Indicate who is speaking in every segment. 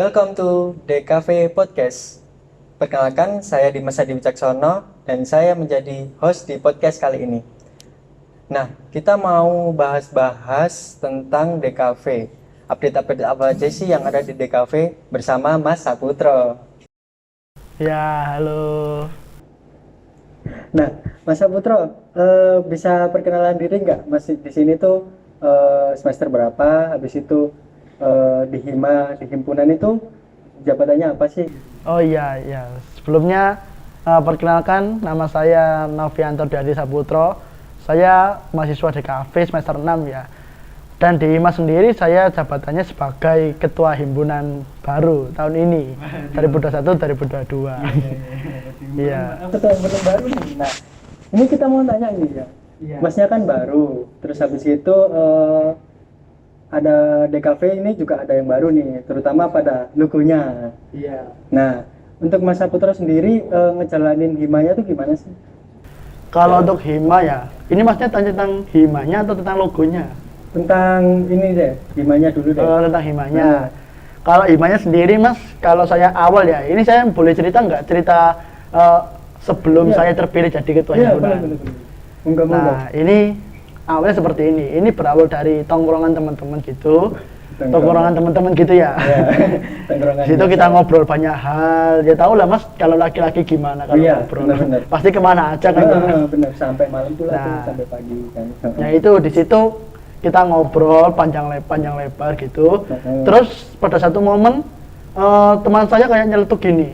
Speaker 1: Welcome to DKV Podcast. Perkenalkan, saya Dimas Hadi Wicaksono dan saya menjadi host di podcast kali ini. Nah, kita mau bahas-bahas tentang DKV. Update-update apa aja sih yang ada di DKV bersama Mas Saputro.
Speaker 2: Ya, halo.
Speaker 1: Nah, Mas Saputro, bisa perkenalan diri nggak? Mas di sini tuh semester berapa? Habis itu di himpunan itu jabatannya apa sih?
Speaker 2: Oh iya, ya. Sebelumnya perkenalkan, nama saya Novianto Dadi Saputro. Saya mahasiswa DKV semester 6 ya. Dan di HIMA sendiri saya jabatannya sebagai ketua himpunan baru tahun ini, 2021-2022. Iya.
Speaker 1: Ketua himpunan baru nih. Nah, ini kita mau tanya ini ya. Masnya kan baru, terus habis itu ada DKV ini juga ada yang baru nih, terutama pada logonya.
Speaker 2: Iya.
Speaker 1: Nah, untuk Mas Saputro sendiri ngejalanin himanya tuh gimana sih?
Speaker 2: Kalau untuk HIMA ya, ini maksudnya tentang HIMA-nya atau tentang logonya?
Speaker 1: Tentang ini deh, himanya dulu deh.
Speaker 2: Tentang HIMA-nya. Kalau HIMA-nya sendiri Mas, kalau saya awal ya, ini saya boleh cerita nggak cerita sebelum saya terpilih jadi ketua himpunan?
Speaker 1: Boleh.
Speaker 2: Nah, ini awalnya seperti ini. Ini berawal dari tongkrongan teman-teman gitu. Tongkrongan teman-teman gitu ya.
Speaker 1: Tongkrongan.
Speaker 2: Di situ kita ngobrol banyak hal. Ya tahu lah Mas, kalau laki-laki gimana kalau ngobrol.
Speaker 1: Bener.
Speaker 2: Pasti kemana aja kan.
Speaker 1: Bener, sampai malam pula tuh,
Speaker 2: Nah.
Speaker 1: sampai pagi kan.
Speaker 2: Nah, itu di situ kita ngobrol panjang lebar gitu. Terus pada satu momen teman saya kayak nyeletuk gini.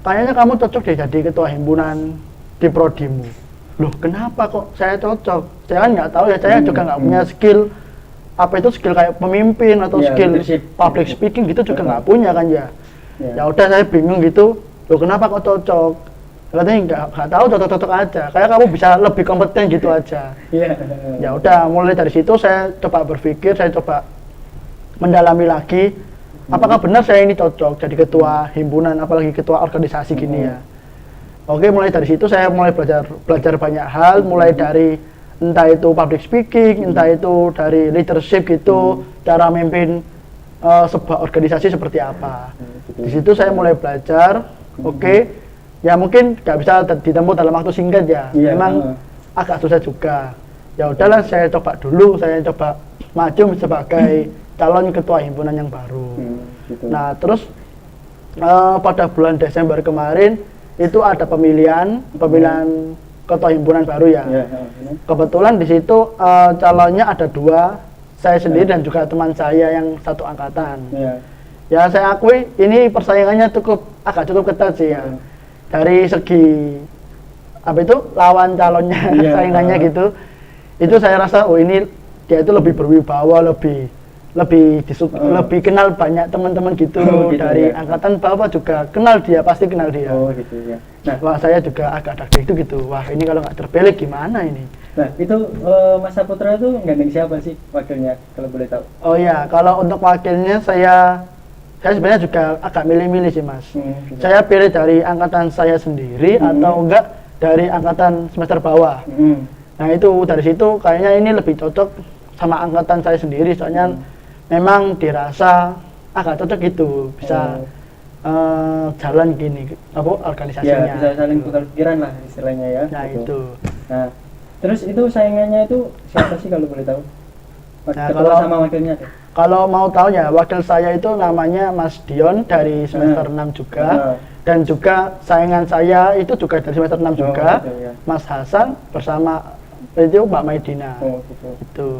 Speaker 2: Kayaknya kamu cocok deh jadi ketua himpunan di prodimu. Loh, kenapa kok saya cocok? Saya kan nggak tahu ya, saya juga nggak punya skill apa itu skill kayak pemimpin atau skill
Speaker 1: leadership.
Speaker 2: public speaking gitu juga nggak punya kan ya.
Speaker 1: Ya.
Speaker 2: Ya udah saya bingung gitu. Loh, kenapa kok cocok? Katanya nggak tahu, cocok aja. Kayak kamu bisa lebih kompeten gitu aja.
Speaker 1: Iya.
Speaker 2: Ya udah, mulai dari situ saya coba berpikir, saya coba mendalami lagi apakah benar saya ini cocok jadi ketua himpunan, apalagi ketua organisasi gini ya. Oke, mulai dari situ saya mulai belajar banyak hal, mulai dari entah itu public speaking, entah itu dari leadership gitu, cara memimpin sebuah organisasi seperti apa. Di situ saya mulai belajar. Oke, ya mungkin nggak bisa ditempuh dalam waktu singkat ya. Memang agak susah juga. Ya udahlah, saya coba dulu, saya coba maju sebagai calon ketua himpunan yang baru.
Speaker 1: Gitu.
Speaker 2: Nah, terus pada bulan Desember kemarin itu ada pemilihan ketua himpunan baru ya. Kebetulan di situ calonnya ada dua, saya sendiri dan juga teman saya yang satu angkatan. Ya saya akui ini persaingannya agak cukup ketat sih ya. Dari segi apa itu lawan calonnya, saingannya gitu. Itu saya rasa ini dia itu lebih berwibawa, lebih kenal banyak teman-teman gitu, dari angkatan bawah juga pasti kenal dia.
Speaker 1: Oh gitu ya.
Speaker 2: Nah, wah saya juga agak deg-degan gitu. Wah, ini kalau nggak terpilih gimana ini?
Speaker 1: Nah, itu Mas Saputro itu gandeng siapa sih wakilnya kalau boleh tahu?
Speaker 2: Oh iya, kalau untuk wakilnya saya sebenarnya juga agak milih-milih sih Mas.
Speaker 1: Gitu.
Speaker 2: Saya pilih dari angkatan saya sendiri atau enggak dari angkatan semester bawah. Nah, itu dari situ kayaknya ini lebih cocok sama angkatan saya sendiri, soalnya memang dirasa agak cocok gitu, bisa jalan gini apa organisasinya.
Speaker 1: Ya, bisa saling tukar pikiran lah istilahnya ya.
Speaker 2: Nah,
Speaker 1: gitu.
Speaker 2: itu.
Speaker 1: Nah, terus itu saingannya itu siapa sih kalau boleh tahu?
Speaker 2: Nah,
Speaker 1: Ketua sama wakilnya deh.
Speaker 2: Kalau mau tahu ya, wakil saya itu namanya Mas Dion dari semester 6 juga. Dan juga saingan saya itu juga dari semester 6 juga,
Speaker 1: gitu, ya.
Speaker 2: Mas Hasan bersama itu Mbak Maidina.
Speaker 1: Gitu.
Speaker 2: Itu.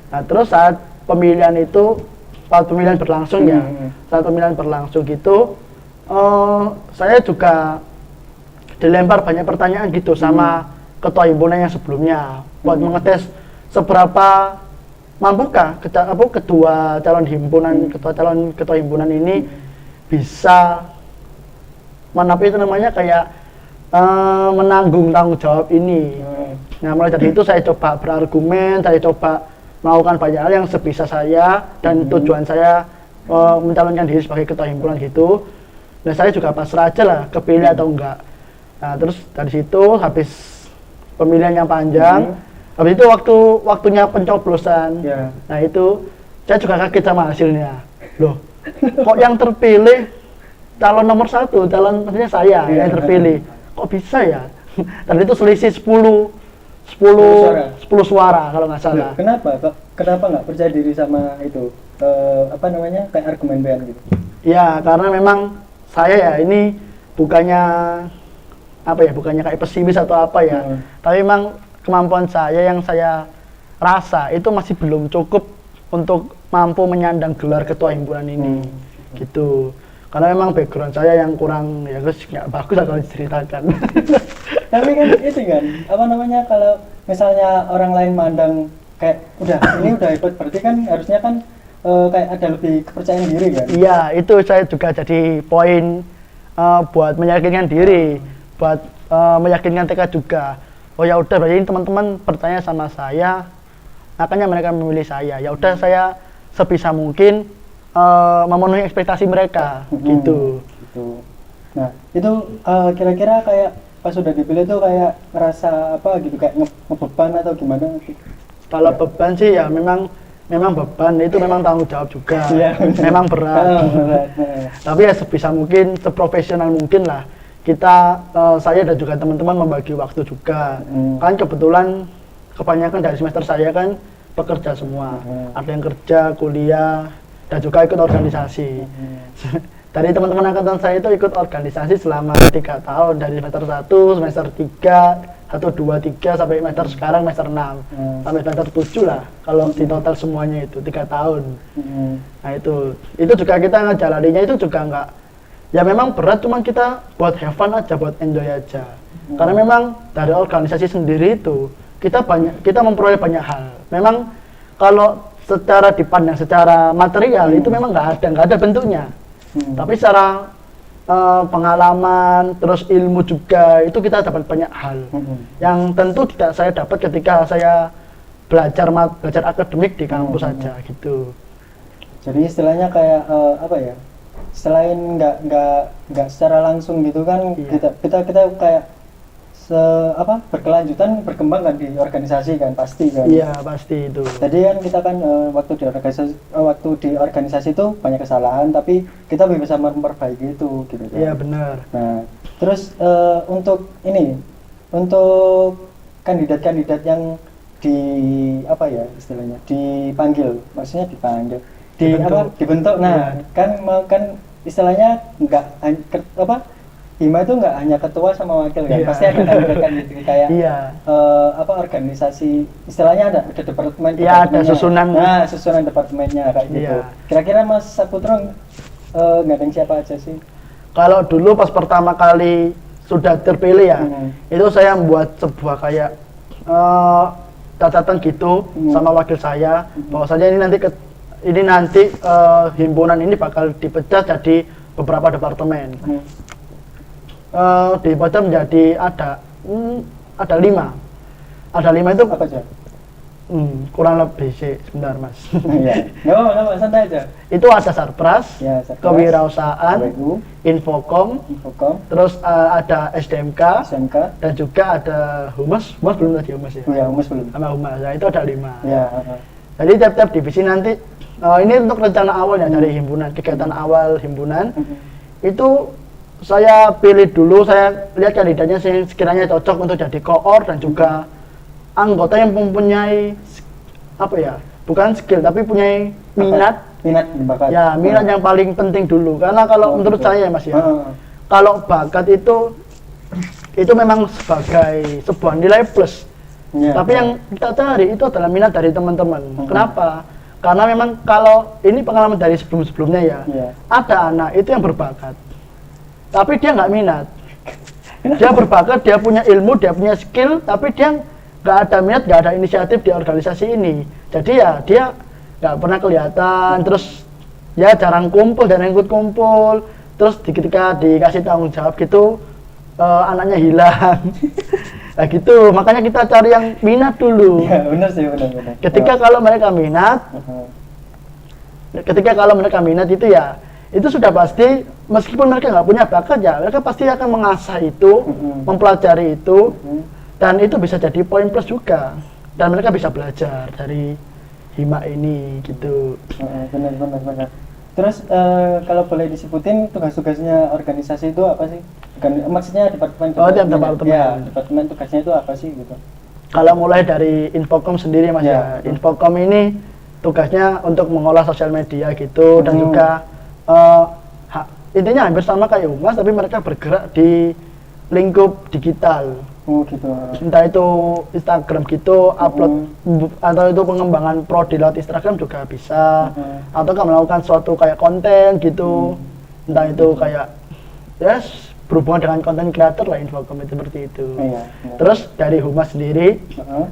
Speaker 2: Nah, terus saat pemilihan berlangsung ya, saat pemilihan berlangsung gitu, saya juga dilempar banyak pertanyaan gitu sama ketua himpunan yang sebelumnya buat mengetes seberapa mampukah ketua calon himpunan, ketua himpunan ini bisa menanggung tanggung jawab ini. Nah, mulai dari itu saya coba berargumen, saya coba melakukan banyak hal yang sebisa saya, dan tujuan saya mencalonkan diri sebagai ketua himpunan gitu. Nah, saya juga pasrah aja lah kepilih atau enggak. Nah, terus dari situ habis pemilihan yang panjang, habis itu waktunya pencoblosan. Nah, itu saya juga kaget sama hasilnya. Loh, kok yang terpilih calon nomor 1, calon maksudnya saya
Speaker 1: Iya.
Speaker 2: yang terpilih, kok bisa ya? Dan itu selisih 10 suara kalau nggak salah.
Speaker 1: Kenapa nggak percaya diri sama itu? Apa namanya, kayak argumen band gitu?
Speaker 2: Ya karena memang saya ya ini bukannya apa ya, bukannya kayak pesimis atau apa ya, tapi memang kemampuan saya yang saya rasa itu masih belum cukup untuk mampu menyandang gelar ketua himpunan ini, gitu. Karena memang background saya yang kurang ya guys, nggak bagus lah kalau diceritakan.
Speaker 1: Tapi kan itu kan, apa namanya, kalau misalnya orang lain mandang kayak ini udah hebat, berarti kan harusnya kan kayak ada lebih kepercayaan diri kan?
Speaker 2: Iya, itu saya juga jadi poin buat meyakinkan diri, buat meyakinkan TK juga. Oh ya udah, berarti teman-teman percaya sama saya, makanya mereka memilih saya. Ya udah, saya sebisa mungkin memenuhi ekspektasi mereka, gitu.
Speaker 1: Nah, itu kira-kira kayak pas sudah dipilih tuh kayak ngerasa apa gitu, kayak ngebeban atau gimana?
Speaker 2: Kalau beban sih ya memang beban, itu memang tanggung jawab juga.
Speaker 1: Iya,
Speaker 2: memang berat. Tapi ya sebisa mungkin, seprofesional mungkin lah. Kita, saya dan juga teman-teman membagi waktu juga. Kan kebetulan kebanyakan dari semester saya kan pekerja semua. Ada yang kerja, kuliah, dan juga ikut organisasi. Dari teman-teman angkatan saya itu ikut organisasi selama 3 tahun, dari semester 1, semester 3, 1, 2, 3 sampai semester sekarang semester 6 sampai semester 7 lah kalau di total semuanya itu 3 tahun. Nah itu juga kita ngejalaninya itu juga enggak, ya memang berat, cuman kita buat have fun aja, buat enjoy aja. Karena memang dari organisasi sendiri itu kita memperoleh banyak hal. Memang kalau secara dipandang secara material itu memang nggak ada bentuknya. Tapi secara pengalaman, terus ilmu juga, itu kita dapat banyak hal yang tentu tidak saya dapat ketika saya belajar akademik di kampus saja, gitu.
Speaker 1: Jadi istilahnya kayak apa ya? Selain nggak secara langsung gitu kan, kita kayak berkelanjutan, berkembang kan di organisasi kan, pasti kan.
Speaker 2: Iya, pasti itu.
Speaker 1: Tadi kan kita kan waktu di organisasi itu banyak kesalahan, tapi kita bisa memperbaiki itu gitu kan.
Speaker 2: Iya, benar.
Speaker 1: Nah, terus untuk kandidat-kandidat yang dipanggil, maksudnya dibentuk. Nah, kan istilahnya Hima itu nggak hanya ketua sama wakil kan, pasti ada kandidat gitu kayak organisasi, istilahnya ada departemen.
Speaker 2: Iya, ada susunan.
Speaker 1: Nah, susunan departemennya kayak gitu. Kira-kira Mas Saputra ngadeng siapa aja sih?
Speaker 2: Kalau dulu pas pertama kali sudah terpilih ya, itu saya membuat sebuah kayak catatan gitu sama wakil saya, bahwasanya ini nanti himpunan ini bakal dipecah jadi beberapa departemen. Dipecah menjadi ada 5 itu
Speaker 1: Apa aja?
Speaker 2: kurang lebih sih, sebentar mas.
Speaker 1: Iya, nggak santai aja.
Speaker 2: Itu ada Sarpras,
Speaker 1: Ya, Sarpras,
Speaker 2: Kewirausahaan,
Speaker 1: KWU,
Speaker 2: Infokom,
Speaker 1: terus
Speaker 2: ada SDMK,
Speaker 1: SMK.
Speaker 2: dan juga ada Humas belum tadi Humas ya?
Speaker 1: Ya, Humas belum.
Speaker 2: Sama Humas, nah itu ada 5.
Speaker 1: Ya.
Speaker 2: Jadi tiap-tiap divisi nanti, ini untuk rencana awalnya dari himpunan, kegiatan awal himpunan, itu saya pilih dulu, saya lihat kandidatnya yang sekiranya cocok untuk jadi koor dan juga anggota yang mempunyai bukan skill tapi punya minat
Speaker 1: bakat.
Speaker 2: Ya, minat yang paling penting dulu, karena kalau menurut saya Mas ya, kalau bakat itu memang sebagai sebuah nilai plus. Tapi yang kita cari itu adalah minat dari teman-teman. Kenapa? Karena memang kalau ini pengalaman dari sebelum-sebelumnya ya, ada anak itu yang berbakat tapi dia nggak minat. Dia berbakat, dia punya ilmu, dia punya skill, tapi dia nggak ada minat, nggak ada inisiatif di organisasi ini. Jadi ya dia nggak pernah kelihatan, terus ya jarang kumpul, jarang ikut kumpul. Terus ketika dikasih tanggung jawab gitu, anaknya hilang. Nah gitu, makanya kita cari yang minat dulu.
Speaker 1: Ya, benar sih, benar.
Speaker 2: Ketika kalau mereka minat itu ya, itu sudah pasti, meskipun mereka nggak punya bakat ya, mereka pasti akan mengasah itu, mempelajari itu, dan itu bisa jadi poin plus juga, dan mereka bisa belajar dari Hima ini gitu.
Speaker 1: Benar. Terus kalau boleh disebutin tugas-tugasnya organisasi itu apa sih? Bukan, maksudnya departemen.
Speaker 2: Oh, tiap departemen.
Speaker 1: Ya, departemen tugasnya itu apa sih gitu?
Speaker 2: Kalau mulai dari Infocom sendiri Mas
Speaker 1: Ya.
Speaker 2: ya, Infocom ini tugasnya untuk mengolah sosial media gitu dan juga intinya hampir sama kayak Humas, tapi mereka bergerak di lingkup digital.
Speaker 1: Oh gitu.
Speaker 2: Entah itu Instagram gitu, upload atau itu pengembangan prodi lewat Instagram juga bisa, atau kan melakukan suatu kayak konten gitu, entah itu kayak berhubungan dengan konten creator lah, Infocom itu seperti itu.
Speaker 1: Iya.
Speaker 2: Terus dari Humas sendiri,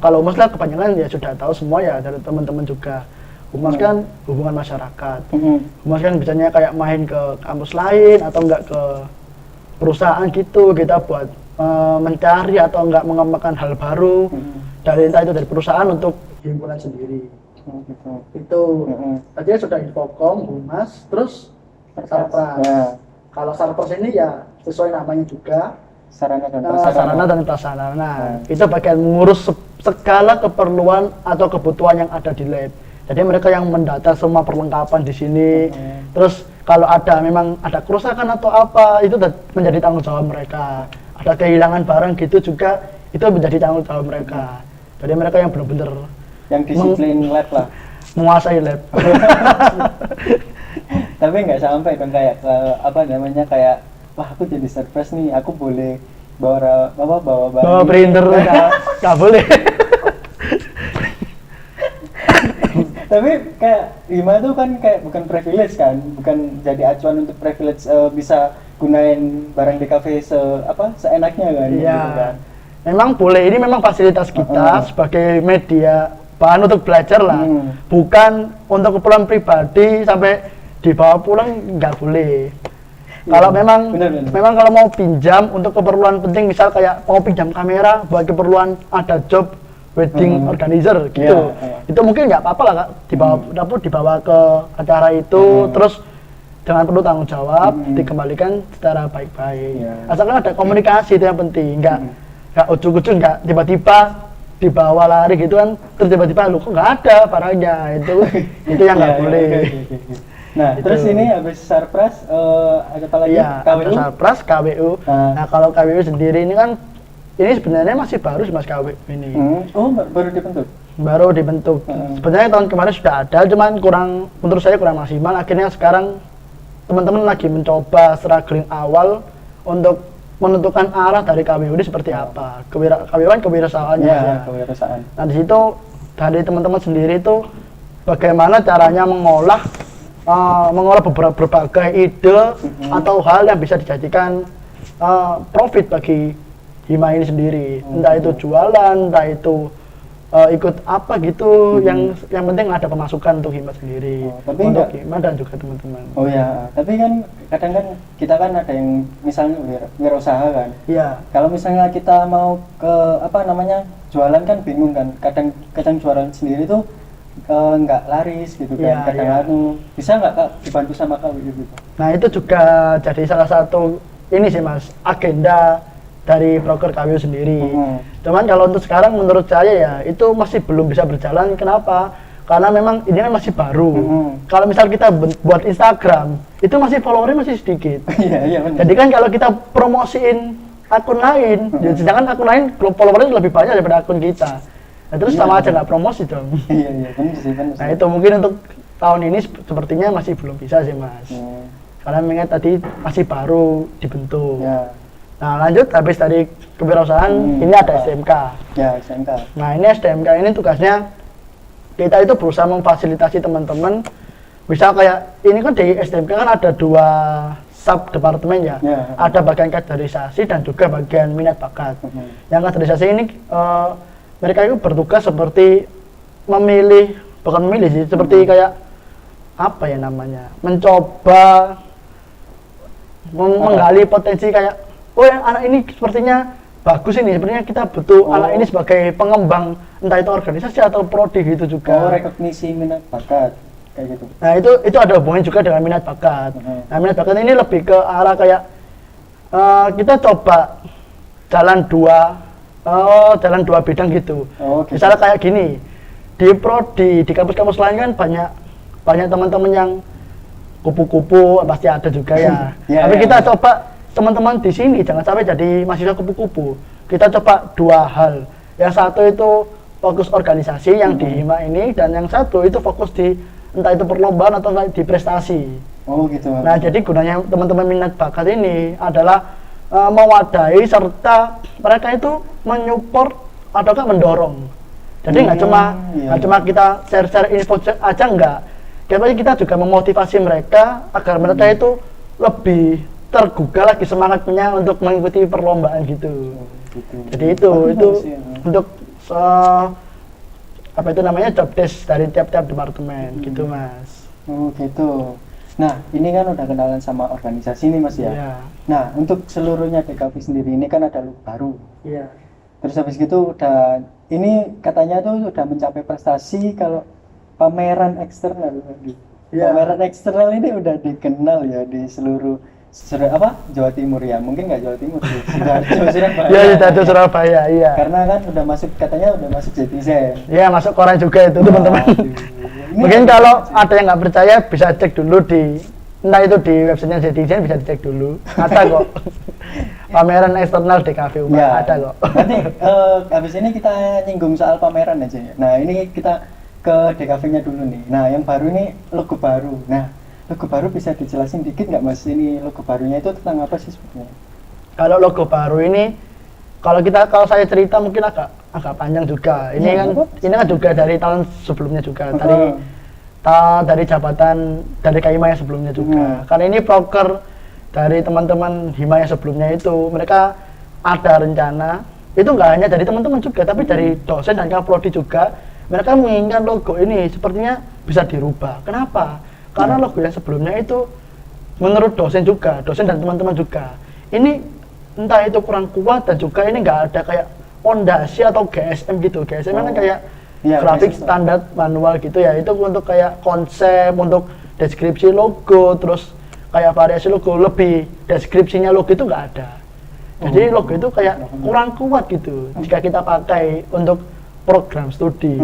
Speaker 2: kalau Humas lah kebanyakan ya sudah tahu semua ya dari teman-teman juga. Humas kan hubungan masyarakat. Humas kan biasanya kayak main ke kampus lain atau enggak ke perusahaan gitu, kita buat mencari atau enggak mengembangkan hal baru dari entah itu dari perusahaan untuk himpunan sendiri.
Speaker 1: Gitu.
Speaker 2: Itu tadi sudah Infocom, Humas, terus Sarpras.
Speaker 1: Ya.
Speaker 2: Kalau Sarpras ini ya sesuai namanya juga
Speaker 1: Sarana dan
Speaker 2: sarana dan prasarana. Itu bagian mengurus segala keperluan atau kebutuhan yang ada di lab. Jadi mereka yang mendata semua perlengkapan di sini. Terus kalau memang ada kerusakan atau apa, itu menjadi tanggung jawab mereka. Ada kehilangan barang gitu juga, itu menjadi tanggung jawab mereka. Jadi mereka yang benar-benar
Speaker 1: yang disiplin lab lah.
Speaker 2: menguasai lab.
Speaker 1: Tapi nggak sampai dong kayak kayak wah aku jadi surprise nih, aku boleh bawa
Speaker 2: Bawa printer nggak boleh.
Speaker 1: Tapi kayak gimana tuh kan kayak bukan privilege kan, bukan jadi acuan untuk privilege bisa gunain barang di kafe seenaknya kan.
Speaker 2: Iya.
Speaker 1: Gitu kan.
Speaker 2: Memang boleh, ini memang fasilitas kita sebagai media bahan untuk belajar lah. Bukan untuk keperluan pribadi sampai dibawa pulang, nggak boleh. Kalau memang kalau mau pinjam untuk keperluan penting, misal kayak mau pinjam kamera buat keperluan ada job wedding organizer gitu, itu mungkin nggak apa-apa lah Kak, dibawa ke acara itu, terus jangan perlu tanggung jawab, dikembalikan secara baik-baik. Asalkan ada komunikasi, itu yang penting, nggak ujuk-ujuk, nggak tiba-tiba dibawa lari gitu kan, terus tiba-tiba lu kok nggak ada barangnya, itu yang nggak boleh.
Speaker 1: Nah,
Speaker 2: itu.
Speaker 1: Terus ini habis Sarpras ada apa lagi?
Speaker 2: Iya,
Speaker 1: KWU?
Speaker 2: Sarpras, KWU. Nah, kalau KWU sendiri ini kan ini sebenarnya masih baru sih Mas KWU ini.
Speaker 1: Oh, baru dibentuk?
Speaker 2: Baru dibentuk. Sebenarnya tahun kemarin sudah ada, cuman menurut saya kurang maksimal. Akhirnya sekarang teman-teman lagi mencoba struggling awal untuk menentukan arah dari KWU ini seperti apa. KWU kewirausahaannya.
Speaker 1: Ya, kewirausahaan.
Speaker 2: Nah, di situ dari teman-teman sendiri itu bagaimana caranya mengolah berbagai ide atau hal yang bisa dijadikan profit bagi Hima ini sendiri, entah itu jualan, entah itu ikut apa gitu, yang penting ada pemasukan untuk Hima sendiri, untuk Hima dan juga teman-teman.
Speaker 1: Oh ya, tapi kan kadang kan kita kan ada yang misalnya wirausaha kan. Iya. Kalau misalnya kita mau ke jualan kan bingung kan, kadang jualan sendiri tuh nggak laris gitu kan, kadang bisa nggak Kak dibantu sama Kak gitu?
Speaker 2: Nah itu juga jadi salah satu ini sih Mas, agenda dari broker KWU sendiri. Cuman kalau untuk sekarang menurut saya ya itu masih belum bisa berjalan. Kenapa? Karena memang ini kan masih baru. Kalau misal kita buat Instagram, itu masih followernya masih sedikit.
Speaker 1: Iya benar.
Speaker 2: Jadi kan kalau kita promosiin akun lain, sedangkan akun lain followernya lebih banyak daripada akun kita. Nah, terus sama aja nggak promosi dong.
Speaker 1: Iya benar sih.
Speaker 2: Nah itu mungkin untuk tahun ini sepertinya masih belum bisa sih Mas. Karena mengingat tadi masih baru dibentuk. Nah lanjut, habis dari kewirausahaan ini ada SDMK. Ya SDMK. Nah ini SDMK ini tugasnya kita itu berusaha memfasilitasi teman-teman. Misal kayak ini kan di SDMK kan ada 2 sub departemen ya. Ada bagian kaderisasi dan juga bagian minat bakat. Yang kaderisasi ini mereka itu bertugas seperti bukan memilih sih, seperti kayak apa ya namanya, mencoba menggali potensi kayak, oh ya, anak ini sepertinya bagus ini, sepertinya kita butuh anak ini sebagai pengembang, entah itu organisasi atau prodi gitu juga.
Speaker 1: Rekognisi minat bakat kayak gitu.
Speaker 2: Nah itu ada hubungannya juga dengan minat bakat. Nah minat bakat ini lebih ke arah kayak kita coba jalan dua bidang gitu. Misalnya kayak gini, di kampus-kampus lain kan banyak teman-teman yang kupu-kupu pasti ada juga ya.
Speaker 1: Iya,
Speaker 2: Tapi
Speaker 1: iya,
Speaker 2: kita
Speaker 1: iya.
Speaker 2: coba teman-teman di sini jangan sampai jadi mahasiswa kupu-kupu. Kita coba dua hal. Yang satu itu fokus organisasi yang di Hima ini, dan yang satu itu fokus di entah itu perlombaan atau entah di prestasi.
Speaker 1: Oh gitu.
Speaker 2: Nah, jadi gunanya teman-teman minat bakat ini adalah mewadahi serta mereka itu menyupport ataukah mendorong. Jadi nggak
Speaker 1: iya.
Speaker 2: cuma kita share-share info aja enggak. Tapi kita juga memotivasi mereka agar mereka itu lebih tergugah lagi semangatnya untuk mengikuti perlombaan gitu.
Speaker 1: Gitu.
Speaker 2: Jadi itu
Speaker 1: Bagus ya.
Speaker 2: untuk apa itu namanya job desk dari tiap-tiap departemen gitu Mas.
Speaker 1: Oh gitu. Nah, ini kan udah kenalan sama organisasi nih Mas ya.
Speaker 2: Iya.
Speaker 1: Nah, untuk seluruhnya DKV sendiri ini kan ada logo baru.
Speaker 2: Iya.
Speaker 1: Terus habis gitu udah, ini katanya tuh udah mencapai prestasi kalau pameran eksternal.
Speaker 2: Iya.
Speaker 1: Pameran eksternal ini udah dikenal ya di seluruh Jawa Timur ya, mungkin nggak Jawa Timur sih, Sidoarjo, Surabaya.
Speaker 2: Iya, Sidoarjo, Surabaya, iya.
Speaker 1: Karena kan udah masuk, katanya udah masuk Zetizen.
Speaker 2: Iya, masuk koran juga itu teman-teman.
Speaker 1: Ini
Speaker 2: Mungkin kalau ada yang nggak percaya bisa cek dulu di, entah itu di websitenya Zetizen, bisa dicek dulu. Ada kok. Pameran eksternal DKV UMA,
Speaker 1: Ya,
Speaker 2: ada kok.
Speaker 1: nanti habis ini kita nyinggung soal pameran aja ya. Nah ini kita ke DKV-nya dulu nih. Nah yang baru ini logo baru. Nah logo baru bisa dijelasin dikit nggak Mas? Ini logo barunya itu tentang apa sih sebenarnya?
Speaker 2: Kalau logo baru ini, kalau saya cerita mungkin agak panjang juga. Ini
Speaker 1: Ya,
Speaker 2: ini kan juga dari tahun sebelumnya juga,
Speaker 1: Heeh.
Speaker 2: dari jabatan dari Hima yang sebelumnya juga. Karena ini proker dari teman-teman Hima yang sebelumnya itu, mereka ada rencana. Itu nggak hanya dari teman-teman juga, tapi dari dosen dan Kaprodi juga. Mereka menginginkan logo ini sepertinya bisa dirubah. Kenapa? Karena logo yang sebelumnya itu menurut dosen dan teman-teman juga, ini entah itu kurang kuat dan juga ini nggak ada kayak pondasi atau GSM gitu. GSM kan kayak
Speaker 1: Iya,
Speaker 2: grafik
Speaker 1: GSM.
Speaker 2: standar manual gitu ya. Itu untuk kayak konsep, untuk deskripsi logo, terus kayak variasi logo, lebih deskripsinya logo itu nggak ada. Jadi logo itu kayak kurang kuat gitu jika kita pakai untuk program studi.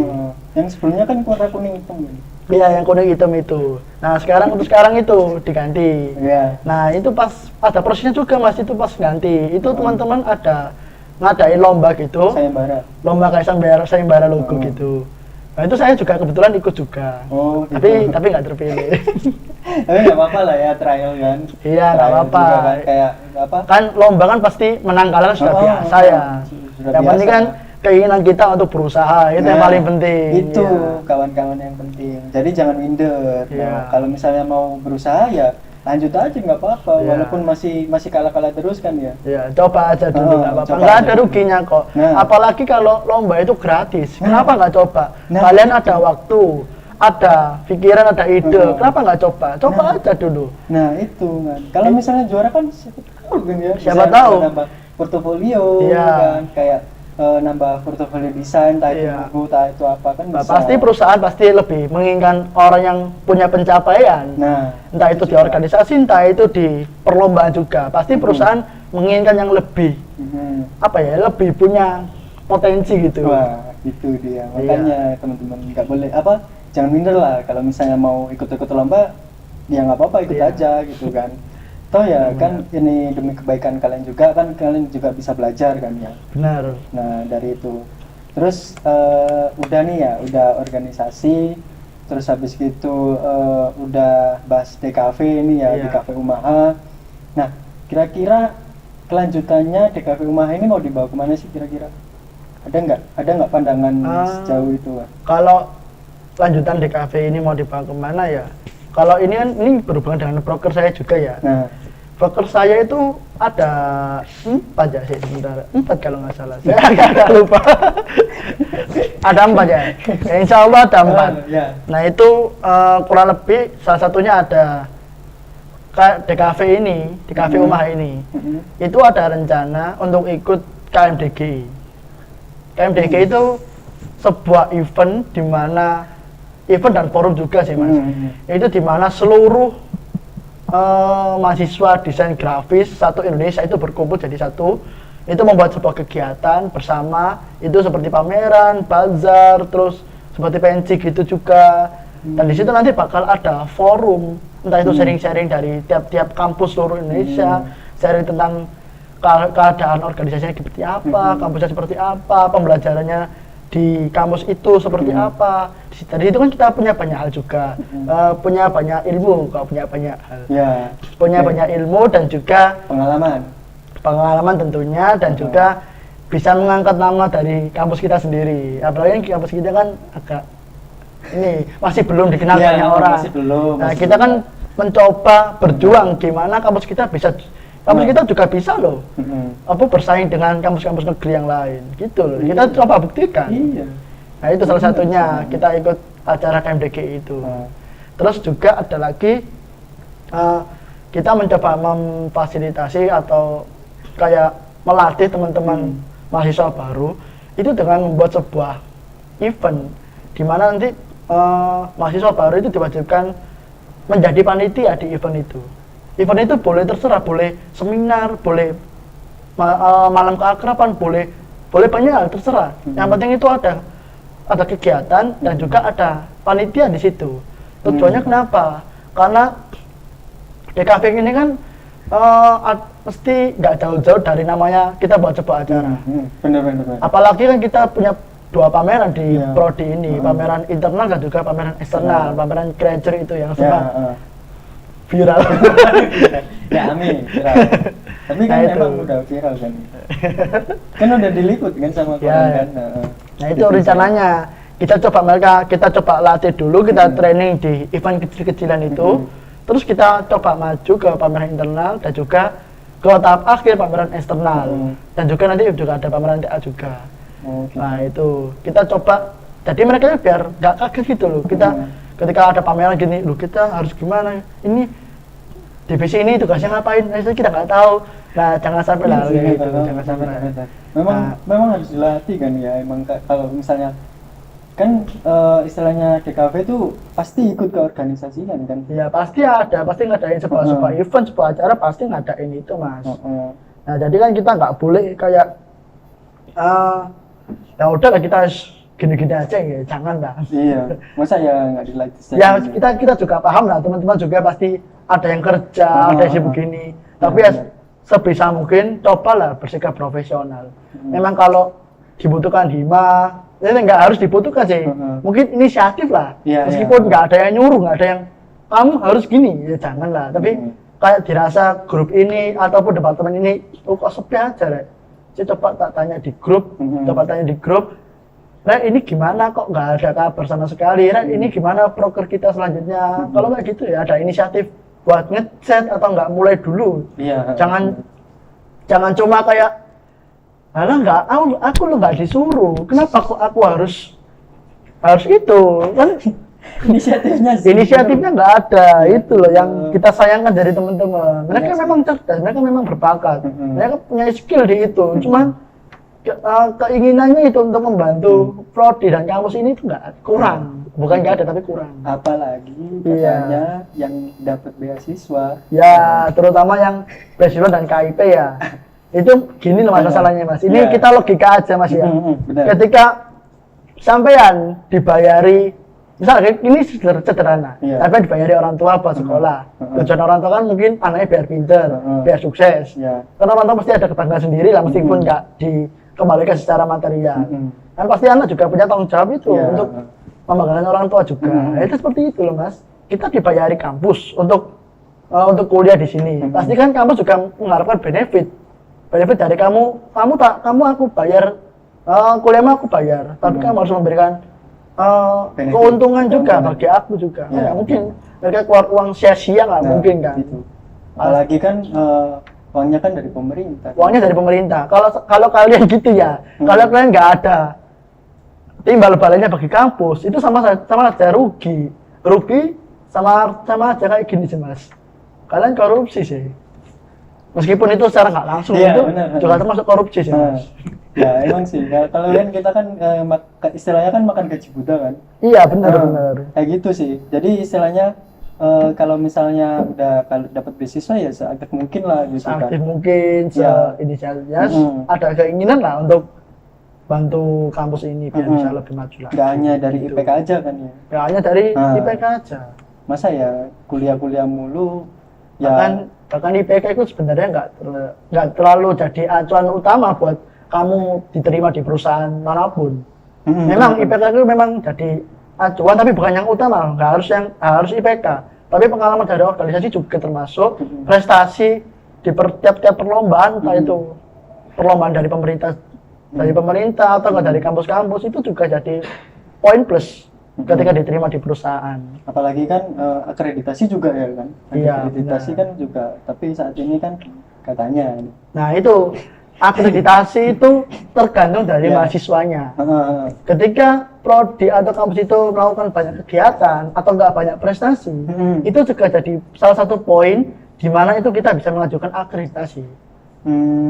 Speaker 1: Yang sebelumnya kan warna kuning hitam.
Speaker 2: Iya, yang kuning hitam itu. Nah, sekarang itu diganti.
Speaker 1: Iya.
Speaker 2: Nah, itu pas ada prosesnya juga Mas, itu pas ganti. Itu teman-teman ada ngadain lomba gitu.
Speaker 1: Sayembara.
Speaker 2: Lomba kayak sayembara logo gitu. Nah, itu saya juga kebetulan ikut juga.
Speaker 1: Oh, gitu.
Speaker 2: Tapi nggak terpilih.
Speaker 1: Tapi nggak apa-apa lah ya, trial kan.
Speaker 2: Iya, nggak
Speaker 1: Trial
Speaker 2: apa-apa.
Speaker 1: juga kan, kayak apa?
Speaker 2: Kan lomba kan pasti menang kalah sudah
Speaker 1: Oh,
Speaker 2: biasa ya.
Speaker 1: sudah
Speaker 2: Yang penting
Speaker 1: biasa.
Speaker 2: kan keinginan kita untuk berusaha, itu yang
Speaker 1: Nah,
Speaker 2: paling penting.
Speaker 1: Itu
Speaker 2: Iya.
Speaker 1: kawan-kawan yang penting. Jadi jangan minder.
Speaker 2: Iya.
Speaker 1: Nah, kalau misalnya mau berusaha ya lanjut aja nggak apa-apa.
Speaker 2: Iya.
Speaker 1: Walaupun masih kalah-kalah terus kan ya.
Speaker 2: Ya, coba aja dulu,
Speaker 1: Oh,
Speaker 2: nggak apa-apa.
Speaker 1: coba
Speaker 2: Nggak
Speaker 1: aja
Speaker 2: ada
Speaker 1: dulu.
Speaker 2: ruginya kok.
Speaker 1: Nah.
Speaker 2: Apalagi kalau lomba itu gratis. Kenapa nggak coba?
Speaker 1: Nah,
Speaker 2: Kalian
Speaker 1: itu.
Speaker 2: ada waktu, ada pikiran, ada ide. Kenapa nggak coba? Coba
Speaker 1: Nah.
Speaker 2: aja dulu.
Speaker 1: Nah itu kan. Kalau misalnya juara kan siapa tahu kan ya.
Speaker 2: Siapa
Speaker 1: bisa
Speaker 2: tahu.
Speaker 1: nambah portofolio
Speaker 2: Iya.
Speaker 1: kan, kayak nambah portofolio desain, entah itu
Speaker 2: Iya.
Speaker 1: logo, entah itu apa kan
Speaker 2: Nah,
Speaker 1: bisa.
Speaker 2: pasti perusahaan pasti lebih menginginkan orang yang punya pencapaian.
Speaker 1: Nah,
Speaker 2: Entah itu di organisasi, entah itu di perlombaan juga. Pasti perusahaan menginginkan yang lebih lebih punya potensi gitu.
Speaker 1: Wah, itu dia.
Speaker 2: Iya.
Speaker 1: Makanya teman-teman nggak boleh jangan minder lah kalau misalnya mau ikut-ikut lomba, ya nggak apa-apa ikut
Speaker 2: Iya.
Speaker 1: aja gitu kan. Toh ya kan ini demi kebaikan kalian juga kan, kalian juga bisa belajar kan ya.
Speaker 2: Benar.
Speaker 1: Nah dari itu, terus udah nih ya, udah organisasi, terus habis gitu udah bahas DKV ini ya,
Speaker 2: Iya.
Speaker 1: DKV Umaha. Nah kira-kira kelanjutannya DKV Umaha ini mau dibawa kemana sih kira-kira? Ada nggak pandangan sejauh itu? Wak?
Speaker 2: Kalau lanjutan DKV ini mau dibawa kemana ya? Kalau ini kan ini berhubungan dengan proker saya juga ya.
Speaker 1: Nah,
Speaker 2: Proker saya itu ada 4 ya sih sebentar. 4 kalau nggak salah. Saya agak lupa. Ada 4 ya. Insya Allah ada 4.
Speaker 1: ya.
Speaker 2: Nah itu kurang lebih salah satunya ada DKV ini, DKV Umaha ini. Itu ada rencana untuk ikut KMDG. KMDG itu sebuah event di mana event dan forum juga sih Mas. Itu di mana seluruh mahasiswa desain grafis satu Indonesia itu berkumpul jadi satu. Itu membuat sebuah kegiatan bersama, itu seperti pameran, bazar, terus seperti pensi gitu juga. Dan di situ nanti bakal ada forum entah itu sharing-sharing dari tiap-tiap kampus seluruh Indonesia, sharing tentang keadaan organisasinya seperti apa, kampusnya seperti apa, pembelajarannya di kampus itu seperti apa. Dari itu kan kita punya banyak hal juga, punya banyak ilmu, kalau punya banyak hal, punya banyak ilmu dan juga pengalaman tentunya, dan juga bisa mengangkat nama dari kampus kita sendiri. Apalagi kampus kita kan agak ini masih belum dikenal banyak orang. Nah, kita kan mencoba berjuang gimana kampus kita juga bisa loh. Bersaing dengan kampus-kampus negeri yang lain gitu loh. Kita coba buktikan. Nah, itu salah satunya kita ikut acara KMDG itu. Terus juga ada lagi kita mencoba memfasilitasi atau kayak melatih teman-teman mahasiswa baru itu dengan membuat sebuah event di mana nanti mahasiswa baru itu diwajibkan menjadi panitia di event itu. Event itu boleh terserah, boleh seminar, boleh malam keakraban, boleh banyak hal, terserah. Yang penting itu ada kegiatan dan juga ada panitia di situ. Tujuannya kenapa? Karena DKV ini kan mesti nggak jauh-jauh dari namanya kita buat sebuah acara.
Speaker 1: Benar.
Speaker 2: Apalagi kan kita punya 2 pameran di prodi ini, pameran internal dan juga pameran eksternal, pameran creature itu yang sempat viral.
Speaker 1: Ya amin, viral. Tapi kan emang udah viral kan. Kan udah diliput kan sama koran kan.
Speaker 2: Nah itu rencananya kita coba latih dulu, kita training di event kecil-kecilan itu, terus kita coba maju ke pameran internal dan juga ke tahap akhir pameran eksternal, dan juga nanti juga ada pameran TA juga. Nah itu kita coba, jadi mereka biar nggak kaget gitu loh. Kita ketika ada pameran gini, loh kita harus gimana? Ini divisi ini tugasnya ngapain? Kita nggak tahu. Nah jangan sampai lah kayak gitu. Jangan sampai.
Speaker 1: Memang harus dilatih kan ya. Emang kalau misalnya kan istilahnya DKV itu pasti ikut ke organisasi kan?
Speaker 2: Iya pasti ada, pasti ngadain sebuah event, sebuah acara pasti ngadain itu mas. Nah jadi kan kita nggak boleh kayak ya udah lah kita gini-gini aja ya, jangan lah. Iya,
Speaker 1: masa ya nggak dilatih?
Speaker 2: Ya kita juga paham lah, teman-teman juga pasti ada yang kerja, ada yang sibuk gini. Tapi ya sebisa mungkin cobalah bersikap profesional. Memang kalau dibutuhkan hima, ini nggak harus dibutuhkan sih. Mungkin inisiatif lah, meskipun nggak ada yang nyuruh, nggak ada yang kamu harus gini, ya jangan lah. Tapi kayak dirasa grup ini ataupun departemen ini, kok sepi aja deh. Saya coba tanya di grup, Ren ini gimana kok nggak ada kabar sama sekali, Ren ini gimana proker kita selanjutnya. Kalau nggak gitu ya ada inisiatif buat ngechat atau nggak mulai dulu. Jangan cuma kayak aku lo nggak disuruh, kenapa kok aku harus itu kan. Inisiatifnya nggak ada, itu loh yang kita sayangkan dari teman-teman. Mereka memang cerdas, mereka memang berbakat, mereka punya skill di itu. Cuman keinginannya itu untuk membantu prodi dan kampus ini itu nggak kurang, bukan nggak ada tapi kurang.
Speaker 1: Apalagi katanya yang dapat beasiswa.
Speaker 2: Ya terutama yang beasiswa dan KIP ya. Itu gini loh masalahnya mas. Ini kita logika aja mas ya. Ketika sampean dibayari, misalnya ini sederhana, tapi dibayari orang tua buat sekolah. Tujuan orang tua kan mungkin anaknya biar pinter, biar sukses. Karena orang tua pasti ada kebanggaan sendiri lah, meskipun nggak dikembalikan secara material. Kan pasti anak juga punya tanggung jawab itu untuk membanggakan orang tua juga. Itu seperti itu loh mas. Kita dibayari kampus untuk kuliah di sini. Pasti kan kampus juga mengharapkan benefit dari kamu aku bayar, kuliahmu aku bayar, tapi kamu harus memberikan keuntungan juga bagi aku juga. Nggak mungkin mereka keluar uang sia-sia, nggak mungkin kan.
Speaker 1: Apalagi kan uangnya kan dari pemerintah.
Speaker 2: Uangnya dari pemerintah. Kalau kalian gitu ya, kalau kalian nggak ada timbal baliknya bagi kampus, itu sama saja rugi sama aja kayak gini sih mas. Kalian korupsi sih. Meskipun itu secara nggak langsung itu juga termasuk korupsi sih mas.
Speaker 1: Ya emang sih, kalau kan kita kan istilahnya kan makan gaji buta kan.
Speaker 2: Iya benar.
Speaker 1: Kayak gitu sih. Jadi istilahnya kalau misalnya udah dapat beasiswa ya seaktif mungkin lah gitu kan.
Speaker 2: Seaktif mungkin, inisialnya ada keinginan lah untuk bantu kampus ini biar bisa lebih maju lagi.
Speaker 1: Gak hanya dari IPK aja kan ya?
Speaker 2: Gak hanya dari IPK aja.
Speaker 1: masa ya kuliah-kuliah mulu ya.
Speaker 2: bahkan IPK itu sebenarnya nggak terlalu jadi acuan utama buat kamu diterima di perusahaan manapun. Memang IPK itu memang jadi acuan tapi bukan yang utama, nggak harus IPK. Tapi pengalaman dari organisasi juga termasuk prestasi di tiap-tiap perlombaan, entah itu perlombaan dari pemerintah atau dari kampus-kampus, itu juga jadi poin plus ketika diterima di perusahaan.
Speaker 1: Apalagi kan akreditasi juga ya kan.
Speaker 2: Iya,
Speaker 1: Akreditasi
Speaker 2: benar.
Speaker 1: kan juga, tapi saat ini kan katanya.
Speaker 2: Nah itu akreditasi itu tergantung dari
Speaker 1: Iya.
Speaker 2: mahasiswanya.
Speaker 1: Heeh.
Speaker 2: Ketika prodi atau kampus itu melakukan banyak kegiatan atau nggak banyak prestasi, itu juga jadi salah satu poin di mana itu kita bisa mengajukan akreditasi,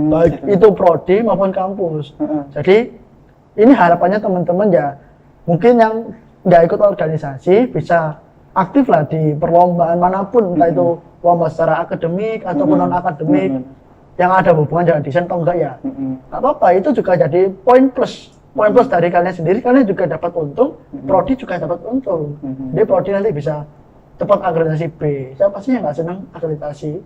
Speaker 2: baik
Speaker 1: Gitu.
Speaker 2: itu prodi maupun kampus.
Speaker 1: Heeh.
Speaker 2: Jadi ini harapannya teman-teman ya, mungkin yang nggak ikut organisasi bisa aktif lah di perlombaan manapun, entah itu lomba secara akademik ataupun non akademik yang ada hubungan dengan desain atau enggak ya. Nggak apa-apa, itu juga jadi poin plus dari kalian sendiri. Kalian juga dapat untung, prodi juga dapat untung. Jadi prodi nanti bisa cepat akreditasi B. Siapa sih yang nggak senang akreditasi?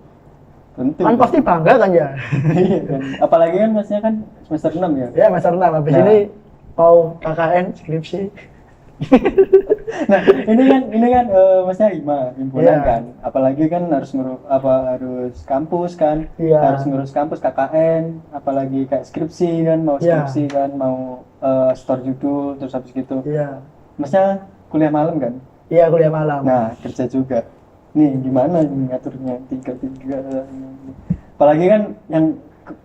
Speaker 1: Tentu.
Speaker 2: Kan pasti bangga kan ya.
Speaker 1: Iya kan. Apalagi kan masnya kan semester 6 ya.
Speaker 2: Ya semester 6 habis
Speaker 1: Nah.
Speaker 2: ini mau KKN skripsi.
Speaker 1: Nah, ini kan masnya himpunan
Speaker 2: Iya.
Speaker 1: kan. Apalagi kan harus harus kampus kan.
Speaker 2: Iya.
Speaker 1: Harus ngurus kampus KKN, apalagi kayak skripsi kan, mau
Speaker 2: Iya.
Speaker 1: skripsi kan, mau store judul terus habis gitu.
Speaker 2: Iya.
Speaker 1: Masnya kuliah malam kan?
Speaker 2: Iya kuliah malam.
Speaker 1: Nah, kerja juga. Nih, gimana nih ngaturnya? Tiga. Apalagi kan yang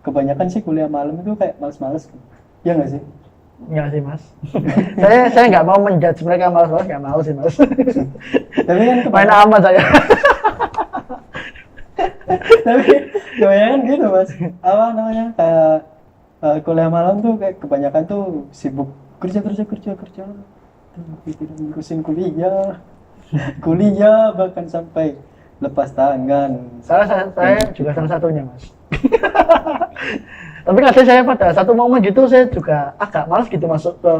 Speaker 1: kebanyakan sih kuliah malam itu kayak males-males kan. Iya nggak sih?
Speaker 2: Enggak sih mas. saya nggak mau menjudge mereka malas-malas, nggak mau sih mas.
Speaker 1: Tapi kan
Speaker 2: Main aman saya.
Speaker 1: tapi kebanyakan gitu mas. Apa namanya? Kayak kuliah malam tuh kayak kebanyakan tuh sibuk kerja. Tidak ngurusin kuliah bahkan sampai lepas tangan.
Speaker 2: Saya juga salah satunya mas. Tapi kadang saya pada satu momen gitu saya juga agak malas gitu masuk ke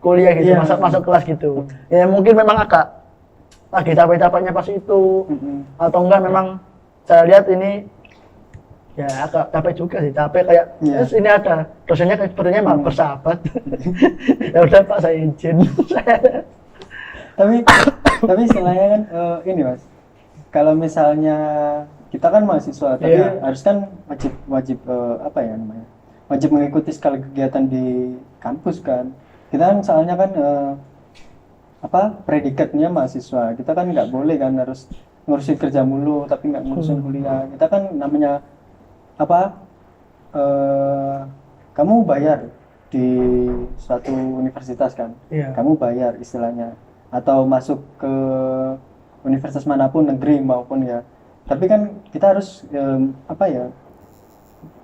Speaker 2: kuliah gitu,
Speaker 1: Iya.
Speaker 2: masuk kelas gitu. Ya mungkin memang agak lagi capek-capeknya pas itu, atau enggak memang saya lihat ini ya agak capek juga sih, capek kayak
Speaker 1: Iya.
Speaker 2: "Yes, ini ada dosennya kayak sepertinya malah bersahabat." Ya udah Pak, saya izin.
Speaker 1: tapi istilahnya kan ini mas, kalau misalnya kita kan mahasiswa tapi
Speaker 2: Iya.
Speaker 1: harus kan wajib apa ya namanya, wajib mengikuti segala kegiatan di kampus kan. Kita kan soalnya kan predikatnya mahasiswa, kita kan nggak boleh kan harus ngurusin kerja mulu tapi nggak ngurusin kuliah. Kita kan namanya kamu bayar di suatu universitas kan,
Speaker 2: Iya.
Speaker 1: kamu bayar istilahnya, atau masuk ke universitas manapun, negeri maupun ya, tapi kan kita harus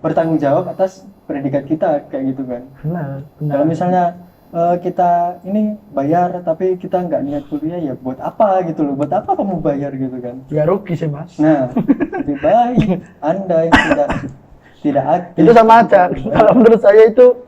Speaker 1: bertanggung jawab atas predikat kita kayak gitu kan.
Speaker 2: Benar.
Speaker 1: Kalau misalnya kita ini bayar tapi kita nggak niat kuliah, ya buat apa gitu loh, buat apa kamu bayar gitu kan.
Speaker 2: Ya rugi sih mas.
Speaker 1: Nah, lebih baik Anda yang tidak aktif.
Speaker 2: Itu sama aja. Kalau menurut saya itu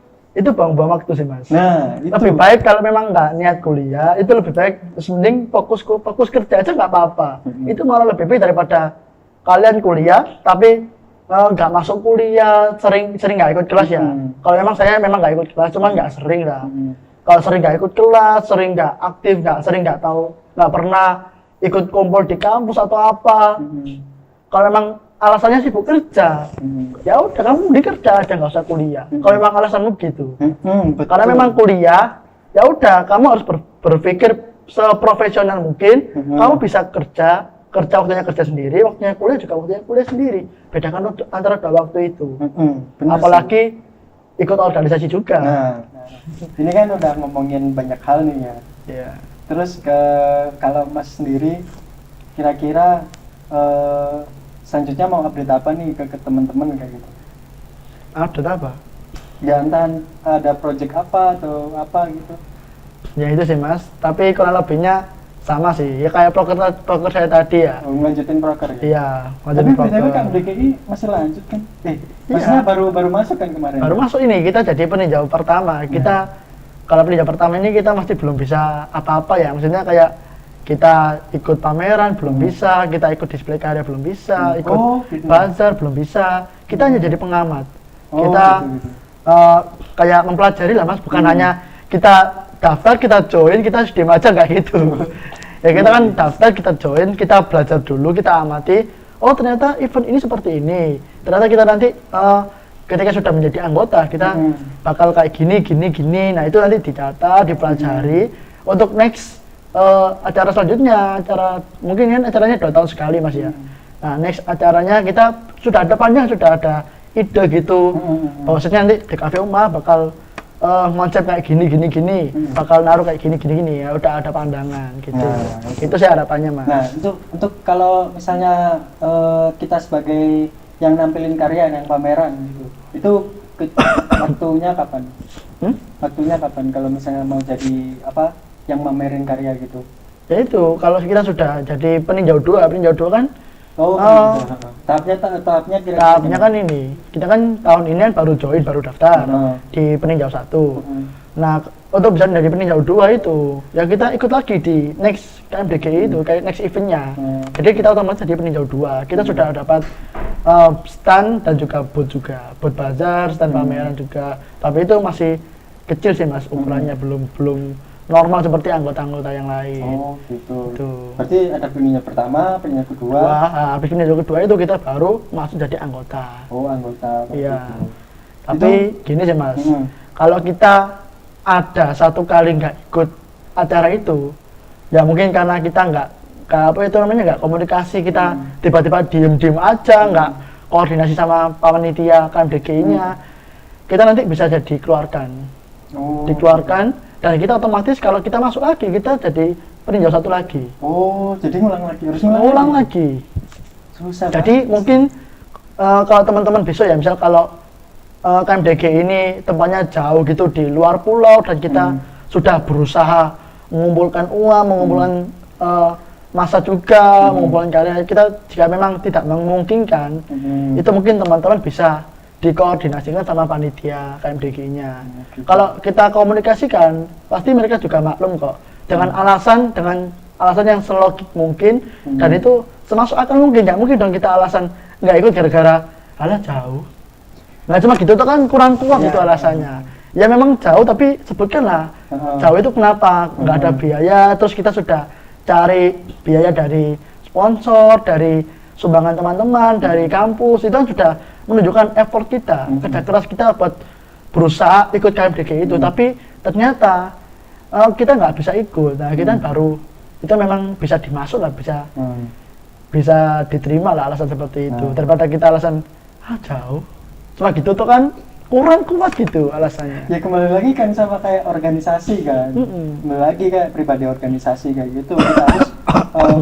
Speaker 2: buang-buang waktu sih mas.
Speaker 1: Nah, itu.
Speaker 2: Lebih baik kalau memang nggak niat kuliah, itu lebih baik mending fokus kerja aja nggak apa-apa. Itu malah lebih baik daripada kalian kuliah tapi nggak masuk kuliah, sering nggak ikut kelas ya. Kalau memang saya memang nggak ikut kelas, cuman nggak sering lah. Kalau sering nggak ikut kelas, sering nggak aktif, sering nggak tahu, nggak pernah ikut kumpul di kampus atau apa. Kalau memang alasannya sibuk kerja, ya udah kamu di kerja aja, nggak usah kuliah. Kalau memang alasanmu begitu.
Speaker 1: Betul.
Speaker 2: Karena memang kuliah, ya udah kamu harus berpikir seprofesional mungkin. Kamu bisa kerja waktunya kerja sendiri, waktunya kuliah juga waktunya kuliah sendiri. Bedakan antara dua waktu itu.
Speaker 1: Bener
Speaker 2: Apalagi ikut organisasi juga.
Speaker 1: Nah, ini kan udah ngomongin banyak hal nih ya.
Speaker 2: Ya.
Speaker 1: Terus kalau Mas sendiri kira-kira selanjutnya mau update apa nih ke teman-teman kayak gitu?
Speaker 2: Update apa?
Speaker 1: Ya entah ada project apa atau apa gitu.
Speaker 2: Ya itu sih mas. Tapi kurang lebihnya sama sih. Ya kayak proker saya tadi ya.
Speaker 1: Lanjutin proker ya?
Speaker 2: Iya.
Speaker 1: Tapi
Speaker 2: lanjutin
Speaker 1: BTW
Speaker 2: proker.
Speaker 1: kan DKI masih lanjut kan?
Speaker 2: Iya.
Speaker 1: Maksudnya baru masuk kan kemarin?
Speaker 2: Baru masuk ini, kita jadi peninjau pertama. Kita kalau peninjau pertama ini kita masih belum bisa apa-apa ya. Maksudnya kayak Kita ikut pameran belum bisa, kita ikut display karya belum bisa, ikut
Speaker 1: gitu.
Speaker 2: bazar belum bisa. Kita hanya jadi pengamat.
Speaker 1: Oh,
Speaker 2: Kita
Speaker 1: gitu.
Speaker 2: kayak mempelajari lah Mas, bukan hanya kita daftar, kita join, kita diem aja nggak gitu. Ya kita kan daftar, kita join, kita belajar dulu, kita amati. Oh ternyata event ini seperti ini. Ternyata kita nanti ketika sudah menjadi anggota, kita bakal kayak gini. Nah itu nanti didata, dipelajari untuk next acara selanjutnya. Mungkin kan acaranya 2 tahun sekali Mas ya. Nah next acaranya kita sudah ada panjang, sudah ada ide gitu. Bahwasanya nanti di Cafe Uma bakal konsep kayak gini, bakal naruh kayak gini ya, udah ada pandangan gitu.
Speaker 1: Nah,
Speaker 2: itu sih harapannya Mas.
Speaker 1: Nah, untuk kalau misalnya kita sebagai yang nampilin karya, yang pameran gitu, itu waktunya kapan? Waktunya kapan kalau misalnya mau jadi apa, yang mamerin karya gitu?
Speaker 2: Ya itu, kalau kita sudah jadi peninjau dua kan
Speaker 1: tahapnya kira-kira
Speaker 2: tahapnya kan ini, kita kan tahun ini kan baru join, baru daftar di peninjau 1. Nah, untuk bisa menjadi peninjau 2 itu, ya kita ikut lagi di next KMDG itu, kayak next eventnya. Jadi kita otomatis jadi peninjau 2. Kita sudah dapat stand dan juga booth bazar, stand pameran juga. Tapi itu masih kecil sih Mas, ukurannya belum normal seperti anggota-anggota yang lain.
Speaker 1: Oh gitu.
Speaker 2: Gitu.
Speaker 1: Berarti ada peninjau pertama, peninjau kedua.
Speaker 2: Habis peninjau kedua itu kita baru masuk jadi anggota.
Speaker 1: Oh anggota.
Speaker 2: Iya.
Speaker 1: Gitu.
Speaker 2: Tapi gini sih Mas, kalau kita ada satu kali nggak ikut acara itu, ya mungkin karena kita nggak komunikasi, kita tiba-tiba diem aja, nggak koordinasi sama panitia KMDG-nya, kita nanti bisa jadi dikeluarkan. Dikeluarkan. Dan kita otomatis kalau kita masuk lagi, kita jadi peninjau 1 lagi.
Speaker 1: Oh, jadi harus
Speaker 2: ngulang lagi.
Speaker 1: Susah.
Speaker 2: Jadi mungkin kalau teman-teman besok ya, misal kalau KMDG ini tempatnya jauh gitu di luar pulau dan kita sudah berusaha mengumpulkan uang, mengumpulkan masa juga, mengumpulkan karya, kita jika memang tidak memungkinkan, itu mungkin teman-teman bisa dikoordinasikan sama panitia KMDG-nya.
Speaker 1: Gitu.
Speaker 2: Kalau kita komunikasikan, pasti mereka juga maklum kok. Dengan alasan yang selogik mungkin, dan itu semasuk akal mungkin. Nggak mungkin dong kita alasan nggak ikut gara-gara alah jauh. Nggak cuma gitu, itu kan kurang kuat itu alasannya. Ya memang jauh, tapi sebutkanlah jauh itu kenapa? Nggak ada biaya, terus kita sudah cari biaya dari sponsor, dari sumbangan teman-teman, dari kampus, itu kan sudah menunjukkan effort kita, kerja keras kita buat berusaha ikut KMDG itu, tapi ternyata kita nggak bisa ikut. Nah kita baru itu memang bisa dimasuk lah, bisa diterima lah alasan seperti itu, daripada kita alasan jauh, cuma gitu tuh kan kurang kuat gitu alasannya.
Speaker 1: Ya kembali lagi kan sama kayak organisasi kan, kembali lagi kayak pribadi organisasi kayak gitu, kita harus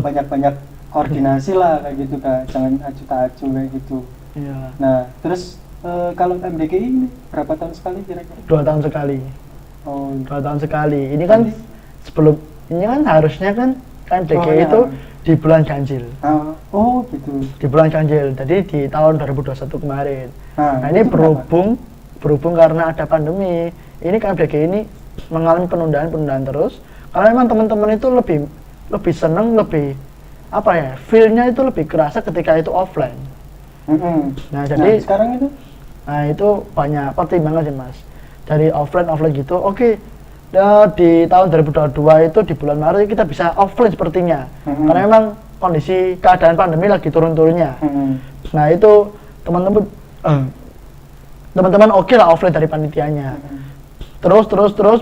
Speaker 1: banyak-banyak koordinasi lah kayak gitu kan, jangan acu-acu kayak gitu.
Speaker 2: Iya.
Speaker 1: Nah, terus kalau MDG ini berapa tahun sekali kira-kira?
Speaker 2: 2 tahun sekali.
Speaker 1: Oh,
Speaker 2: 2 tahun sekali. Ini kan ini kan harusnya kan MDG itu di bulan Ganjil.
Speaker 1: Oh, gitu.
Speaker 2: Di bulan Ganjil. Jadi di tahun 2021 kemarin. Nah, ini berhubung karena ada pandemi, ini MDG ini mengalami penundaan terus. Karena memang teman-teman itu lebih seneng, feel-nya itu lebih kerasa ketika itu offline. Nah jadi
Speaker 1: sekarang
Speaker 2: itu banyak pertimbangan sih Mas, dari offline gitu. Oke, di tahun 2022 itu di bulan Maret kita bisa offline sepertinya, karena memang kondisi keadaan pandemi lagi turun-turunnya. Nah itu teman-teman oke lah offline dari panitianya. Terus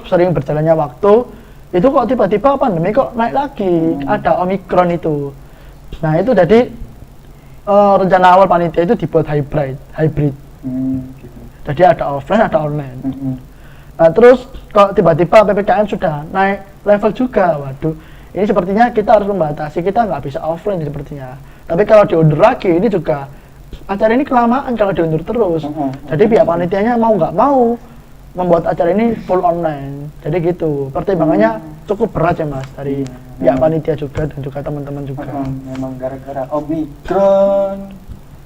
Speaker 2: sering berjalannya waktu, itu kok tiba-tiba pandemi kok naik lagi, ada Omikron itu. Nah itu jadi rencana awal panitia itu dibuat hybrid. Gitu. Jadi ada offline, ada online. Nah, terus kalau tiba-tiba PPKM sudah naik level juga, waduh, ini sepertinya kita harus membatasi, kita nggak bisa offline sepertinya. Tapi kalau diundur lagi, ini juga acara ini kelamaan kalau diundur terus. Jadi pihak panitianya mau nggak mau membuat acara ini full online. Jadi gitu, pertimbangannya cukup berat ya Mas, dari pihak panitia juga dan juga teman-teman juga.
Speaker 1: Memang gara-gara Omikron,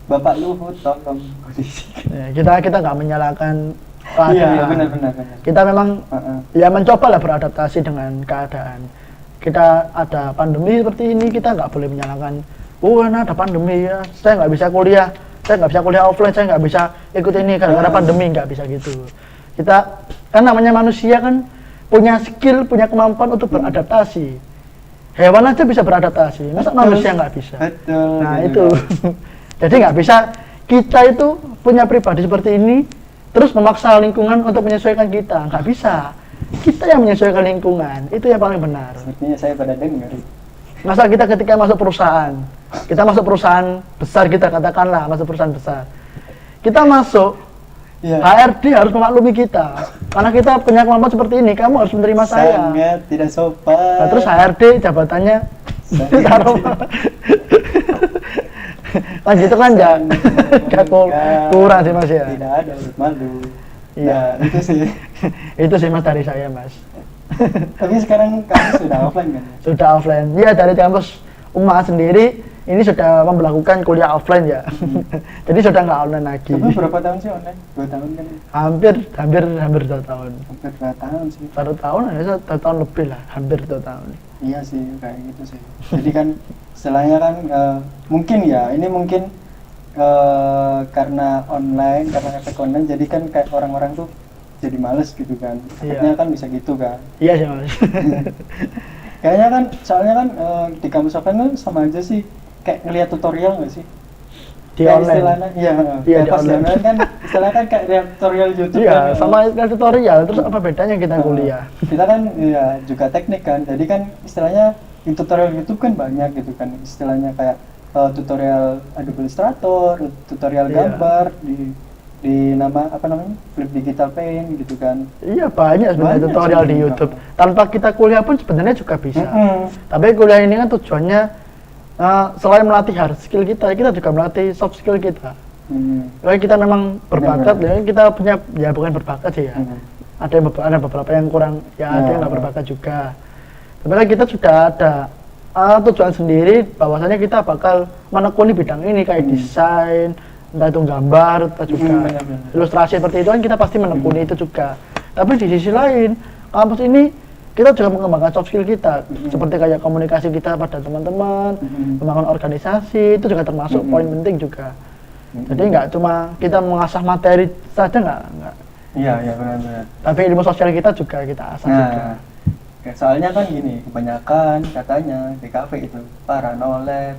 Speaker 1: Bapak Luhut kondisi.
Speaker 2: Ya, kita nggak menyalahkan keadaan.
Speaker 1: Iya, benar.
Speaker 2: Kita memang ya mencoba lah beradaptasi dengan keadaan. kita ada pandemi seperti ini, kita nggak boleh menyalahkan, oh nah ada pandemi ya, saya nggak bisa kuliah offline, saya nggak bisa ikut ini karena pandemi, nggak bisa gitu. Kita kan namanya manusia kan punya skill, punya kemampuan untuk beradaptasi. Hewan aja bisa beradaptasi, masa manusia nggak bisa?
Speaker 1: Betul.
Speaker 2: Nah itu, jadi nggak bisa kita itu punya pribadi seperti ini, terus memaksa lingkungan untuk menyesuaikan kita, nggak bisa. Kita yang menyesuaikan lingkungan, itu yang paling benar.
Speaker 1: Sepertinya saya pada dengar.
Speaker 2: Masa kita ketika masuk perusahaan, kita masuk perusahaan besar, kita katakanlah masuk perusahaan besar, kita masuk,
Speaker 1: Ya.
Speaker 2: HRD harus memaklumi kita, karena kita punya kemampuan seperti ini, kamu harus menerima saya.
Speaker 1: Sangat tidak sopan.
Speaker 2: Nah, terus HRD jabatannya taruh. Kan gitu kan ya, kurang sih mas ya.
Speaker 1: Tidak ada malu.
Speaker 2: Iya.
Speaker 1: Nah, itu sih.
Speaker 2: Itu sih mas dari saya mas.
Speaker 1: Tapi sekarang kamu sudah offline kan?
Speaker 2: Sudah offline. Ya dari kampus UMA sendiri ini sudah memperlakukan kuliah offline ya. Jadi sudah nggak online lagi.
Speaker 1: Tapi berapa tahun sih online? 2 tahun kan?
Speaker 2: Hampir 2 tahun.
Speaker 1: Hampir 2 tahun sih.
Speaker 2: 1 tahun ya, 1 tahun lebih lah, hampir 2 tahun.
Speaker 1: Iya sih, kayak gitu sih. Jadi kan istilahnya kan mungkin ya, ini mungkin karena online, karena efek online, jadi kan kayak orang-orang tuh jadi males gitu kan. Akhirnya kan bisa gitu kan.
Speaker 2: Iya sih mas.
Speaker 1: Kayaknya kan, soalnya kan di kampus offline tuh sama aja sih, kayak ngeliat tutorial nggak sih?
Speaker 2: Di
Speaker 1: Kayak
Speaker 2: online.
Speaker 1: istilahnya, iya,
Speaker 2: Iya,
Speaker 1: kayak
Speaker 2: di
Speaker 1: pas di
Speaker 2: online.
Speaker 1: online kan, istilahnya kan kayak tutorial YouTube
Speaker 2: Iya,
Speaker 1: kan.
Speaker 2: sama kayak tutorial. Terus apa bedanya kita kuliah?
Speaker 1: Kita kan ya juga teknik kan, jadi kan istilahnya di tutorial YouTube kan banyak gitu kan, istilahnya kayak tutorial Adobe Illustrator, tutorial
Speaker 2: Iya.
Speaker 1: gambar di nama apa namanya, Flip Digital Paint gitu kan.
Speaker 2: Iya banyak sebenarnya
Speaker 1: Banyak
Speaker 2: tutorial di
Speaker 1: sebenarnya.
Speaker 2: YouTube. Tanpa kita kuliah pun sebenarnya juga bisa.
Speaker 1: Mm-mm.
Speaker 2: Tapi kuliah ini kan tujuannya selain melatih hard skill kita juga melatih soft skill kita. Kalau kita memang berbakat,
Speaker 1: Benar.
Speaker 2: ya kita punya, ya bukan berbakat sih ya. Ada beberapa yang kurang, ya ada yang nggak berbakat juga. Tapi kan kita sudah ada tujuan sendiri, bahwasanya kita bakal menekuni bidang ini kayak desain, entah itu gambar, entah juga
Speaker 1: Benar-benar.
Speaker 2: ilustrasi seperti itu kan kita pasti menekuni itu juga. Tapi di sisi lain, kampus ini kita juga mengembangkan soft skill kita, seperti kayak komunikasi kita pada teman-teman, membangun organisasi, itu juga termasuk poin penting juga. Jadi nggak cuma kita mengasah materi saja, nggak.
Speaker 1: Iya, iya benar-benar.
Speaker 2: Tapi ilmu sosial kita juga kita asah juga.
Speaker 1: Nah, soalnya kan gini, kebanyakan katanya di kafe itu para nolep.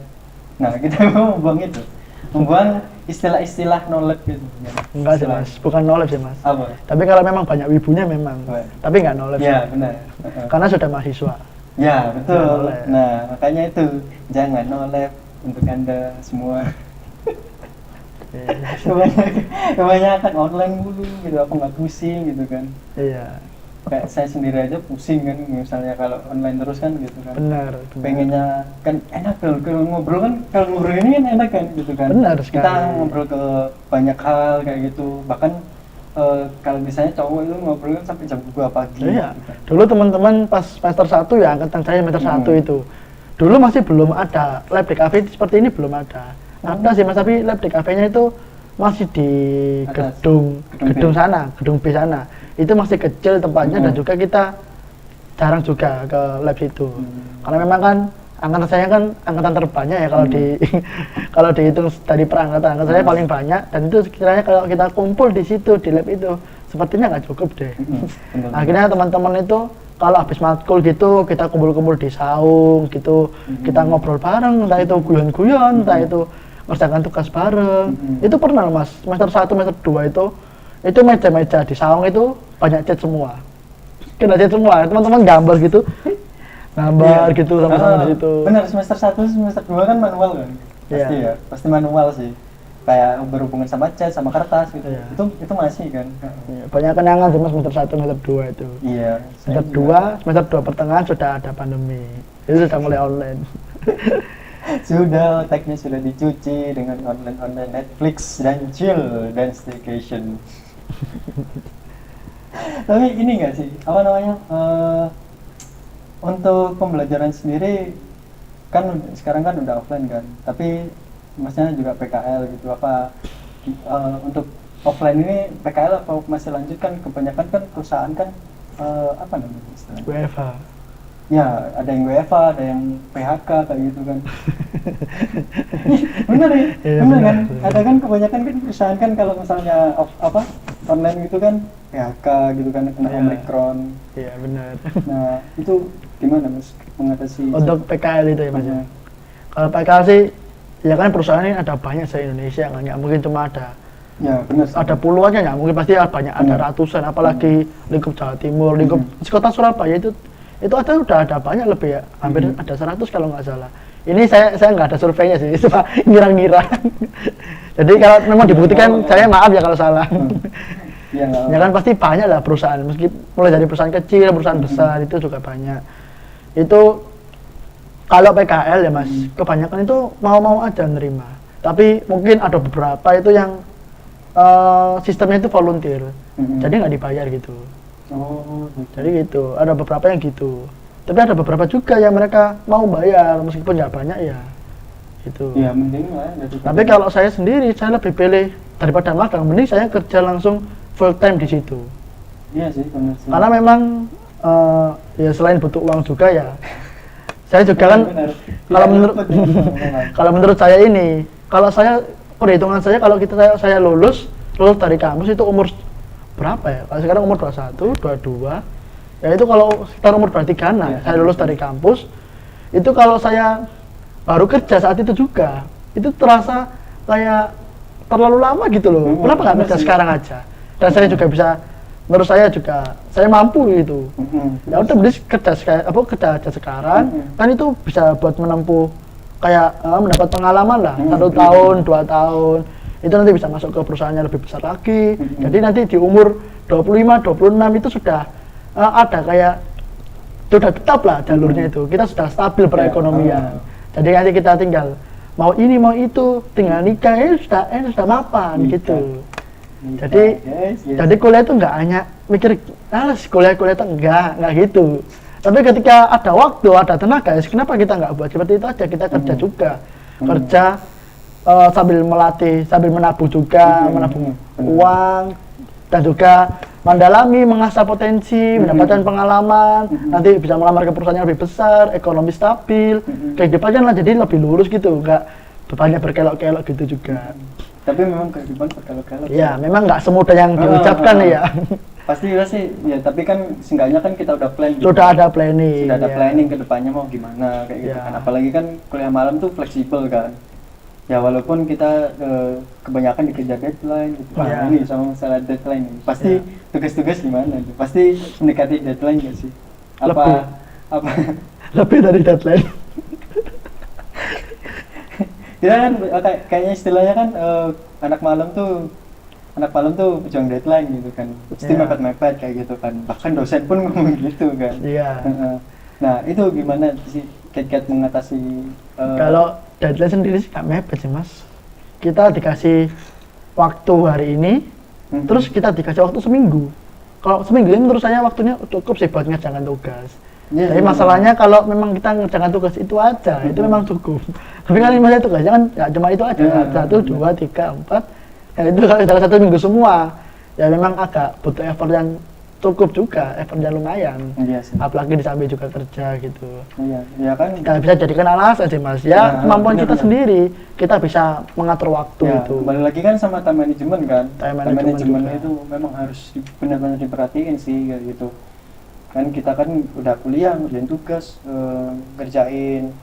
Speaker 1: Nah, kita membuang istilah-istilah nolep gitu.
Speaker 2: Enggak sih mas, bukan knowledge sih mas.
Speaker 1: Apa?
Speaker 2: Tapi kalau memang banyak wibunya memang,
Speaker 1: Wah.
Speaker 2: tapi nggak knowledge.
Speaker 1: Ya, benar.
Speaker 2: Karena sudah mahasiswa.
Speaker 1: Ya, betul.
Speaker 2: nolep.
Speaker 1: Nah, makanya itu jangan nolep untuk Anda semua. Kebanyakan online mulu gitu, aku nggak pusing gitu kan.
Speaker 2: Iya,
Speaker 1: Kayak saya sendiri aja pusing kan, misalnya kalau online terus kan gitu kan.
Speaker 2: benar.
Speaker 1: Pengennya kan enak kalau ngobrol kan, kalau ngobrol ini kan enak kan gitu kan.
Speaker 2: Benar
Speaker 1: Kita
Speaker 2: sekali.
Speaker 1: ngobrol ke banyak hal kayak gitu, bahkan kalau misalnya cowok itu ngobrol kan sampai jam 2 pagi.
Speaker 2: Iya.
Speaker 1: gitu kan.
Speaker 2: Dulu teman-teman pas semester 1 ya, angkatan saya semester 1 itu. Dulu masih belum ada lab di cafe seperti ini, belum ada. Ada sih mas, tapi lab di kafenya itu masih di
Speaker 1: Atas.
Speaker 2: gedung
Speaker 1: Gedung B.
Speaker 2: sana, gedung B sana. Itu masih kecil tempatnya, dan juga kita jarang juga ke lab situ. Karena memang kan angkatan saya kan angkatan terbanyak ya kalau di kalau dihitung dari perangkatan, angkatan saya paling banyak, dan itu sekiranya kalau kita kumpul di situ di lab itu sepertinya nggak cukup deh.
Speaker 1: Benar.
Speaker 2: Akhirnya teman-teman itu kalau habis matkul gitu kita kumpul-kumpul di saung gitu, kita ngobrol bareng, entah itu guyon-guyon, entah itu ngerjakan tugas bareng. Itu pernah mas, semester 1, semester 2 itu meja-meja di saung itu banyak cat semua. Kena cat semua, teman-teman gambar gitu. Gambar
Speaker 1: Iya.
Speaker 2: gitu sama-sama di situ.
Speaker 1: Benar, semester 1, semester 2 kan manual kan. Pasti
Speaker 2: Iya.
Speaker 1: ya, pasti manual sih. Kayak berhubungan sama cat, sama kertas gitu.
Speaker 2: Iya.
Speaker 1: Itu masih kan.
Speaker 2: Iya, banyak kenangan sih mas semester 1, semester 2 itu.
Speaker 1: Iya. saya
Speaker 2: Semester 2 pertengahan sudah ada pandemi. Itu sudah mulai online.
Speaker 1: Sudah, otaknya sudah dicuci dengan online Netflix dan chill dan staycation. Tapi ini enggak sih, apa namanya, untuk pembelajaran sendiri kan sekarang kan udah offline kan, tapi maksudnya juga PKL gitu, apa untuk offline ini PKL apa masih lanjut kan? Kebanyakan kan perusahaan kan apa namanya istilahnya?
Speaker 2: WFH.
Speaker 1: Ya, ada yang WFA, ada yang PHK kayak gitu kan. Bener ya?
Speaker 2: Iya,
Speaker 1: Bener
Speaker 2: bener.
Speaker 1: kan? Ada kan kebanyakan kan perusahaan kan kalau misalnya apa online gitu kan PHK gitu kan kena
Speaker 2: Iya.
Speaker 1: Omicron.
Speaker 2: Iya benar.
Speaker 1: Nah, itu gimana Mas mengatasi
Speaker 2: Untuk PKL itu ya Mas ya.
Speaker 1: Mhm.
Speaker 2: Kalau PKL sih ya kan perusahaan ini ada banyak se Indonesia nggak mungkin cuma
Speaker 1: Ya, benar sih.
Speaker 2: ada puluhannya nggak mungkin pasti banyak ada
Speaker 1: Benar.
Speaker 2: ratusan apalagi lingkup Jawa Timur lingkup kota Surabaya itu ada udah ada banyak lebih ya hampir ada 100 kalau nggak salah ini saya nggak ada surveinya sih cuma ngira-ngira jadi kalau memang dibuktikan saya maaf ya kalau salah
Speaker 1: Iya, nggak
Speaker 2: ya kan pasti banyak lah perusahaan meski mulai dari perusahaan kecil perusahaan besar itu juga banyak itu kalau PKL ya Mas kebanyakan itu mau-mau aja nerima tapi mungkin ada beberapa itu yang sistemnya itu volunteer jadi nggak dibayar gitu
Speaker 1: Oh, gitu.
Speaker 2: jadi gitu ada beberapa yang gitu tapi ada beberapa juga yang mereka mau bayar meskipun nggak banyak ya gitu
Speaker 1: Ya, mending lah dari
Speaker 2: tapi kalau saya sendiri saya lebih pilih daripada magang mending saya kerja langsung full time di situ
Speaker 1: Iya sih, benar sih.
Speaker 2: karena memang ya selain butuh uang juga ya saya juga kan
Speaker 1: Benar.
Speaker 2: kalau
Speaker 1: Tidak
Speaker 2: menurut
Speaker 1: dapat ya, memang.
Speaker 2: kalau menurut saya ini kalau saya perhitungan saya kalau saya lulus dari kampus itu umur berapa ya kalau sekarang umur 21, 22 ya itu kalau sekitar umur 23 nah
Speaker 1: Iya,
Speaker 2: saya lulus dari kampus itu kalau saya baru kerja saat itu juga itu terasa kayak terlalu lama gitu loh kenapa nggak
Speaker 1: benar
Speaker 2: kerja
Speaker 1: sih.
Speaker 2: sekarang aja dan saya juga bisa menurut saya juga saya mampu gitu ya udah beli kerja kerja aja sekarang kan itu bisa buat menempuh kayak mendapat pengalaman lah 1 tahun 2 tahun itu nanti bisa masuk ke perusahaannya lebih besar lagi jadi nanti di umur 25 26 itu sudah ada kayak sudah tetap lah jalurnya itu kita sudah stabil perekonomian jadi nanti kita tinggal mau ini mau itu tinggal nikah sudah mapan
Speaker 1: Nikah.
Speaker 2: gitu
Speaker 1: Nikah,
Speaker 2: jadi
Speaker 1: yes.
Speaker 2: jadi kuliah itu nggak hanya mikir kuliah itu enggak gitu tapi ketika ada waktu ada tenaga ya kenapa kita nggak buat seperti itu aja kita kerja juga kerja sambil melatih sambil menabung juga menabung uang dan juga mendalami mengasah potensi mendapatkan pengalaman nanti bisa melamar ke perusahaan yang lebih besar ekonomi stabil kehidupannya lah jadi lebih lurus gitu nggak banyak berkelok-kelok gitu juga
Speaker 1: Tapi memang kehidupan berkelok-kelok.
Speaker 2: ya memang nggak semudah yang diucapkan ya
Speaker 1: Pasti ya, tapi kan seenggaknya kan kita udah plan gitu.
Speaker 2: sudah ada planning
Speaker 1: Sudah ada
Speaker 2: ya.
Speaker 1: planning ke depannya mau gimana kayak gitu
Speaker 2: Ya.
Speaker 1: kan. Apalagi kan kuliah malam tuh fleksibel kan. Ya walaupun kita kebanyakan dikejar deadline gitu. Nah,
Speaker 2: Ya.
Speaker 1: ini sama masalah deadline ini. Pasti
Speaker 2: Ya.
Speaker 1: tugas-tugas gimana tuh? Pasti mendekati deadline gak sih?
Speaker 2: Lebih.
Speaker 1: Apa
Speaker 2: lebih dari deadline
Speaker 1: ya kan kayaknya istilahnya kan anak malam tuh pejuang deadline gitu kan. Pasti
Speaker 2: Ya.
Speaker 1: mepet-mepet kayak gitu kan. Bahkan dosen pun ngomong gitu kan.
Speaker 2: iya
Speaker 1: Nah, itu gimana sih Cat mengatasi
Speaker 2: kalau deadline sendiri sih nggak mepet sih mas kita dikasih waktu hari ini terus kita dikasih waktu seminggu kalau seminggu ini menurut saya waktunya cukup sih buat ngerjakan tugas
Speaker 1: Ya,
Speaker 2: jadi
Speaker 1: iya.
Speaker 2: masalahnya kalau memang kita ngerjakan tugas itu aja itu memang cukup tapi kan masa tugasnya kan ya cuma itu aja
Speaker 1: Ya,
Speaker 2: 1, 2, 3, 4 ya itu kalau dalam 1 minggu semua ya memang agak butuh effort yang cukup juga effort yang lumayan
Speaker 1: Iya sih.
Speaker 2: apalagi di samping juga kerja gitu
Speaker 1: Iya, ya kan.
Speaker 2: nggak bisa jadikan alasan sih mas ya
Speaker 1: Ya,
Speaker 2: kemampuan kita
Speaker 1: benar-benar.
Speaker 2: sendiri kita bisa mengatur waktu
Speaker 1: Ya,
Speaker 2: itu
Speaker 1: kembali lagi kan sama time management kan.
Speaker 2: Time management juga.
Speaker 1: itu memang harus benar-benar diperhatiin sih kayak gitu. Kan kita kan udah kuliah, ngerjain tugas, kerjain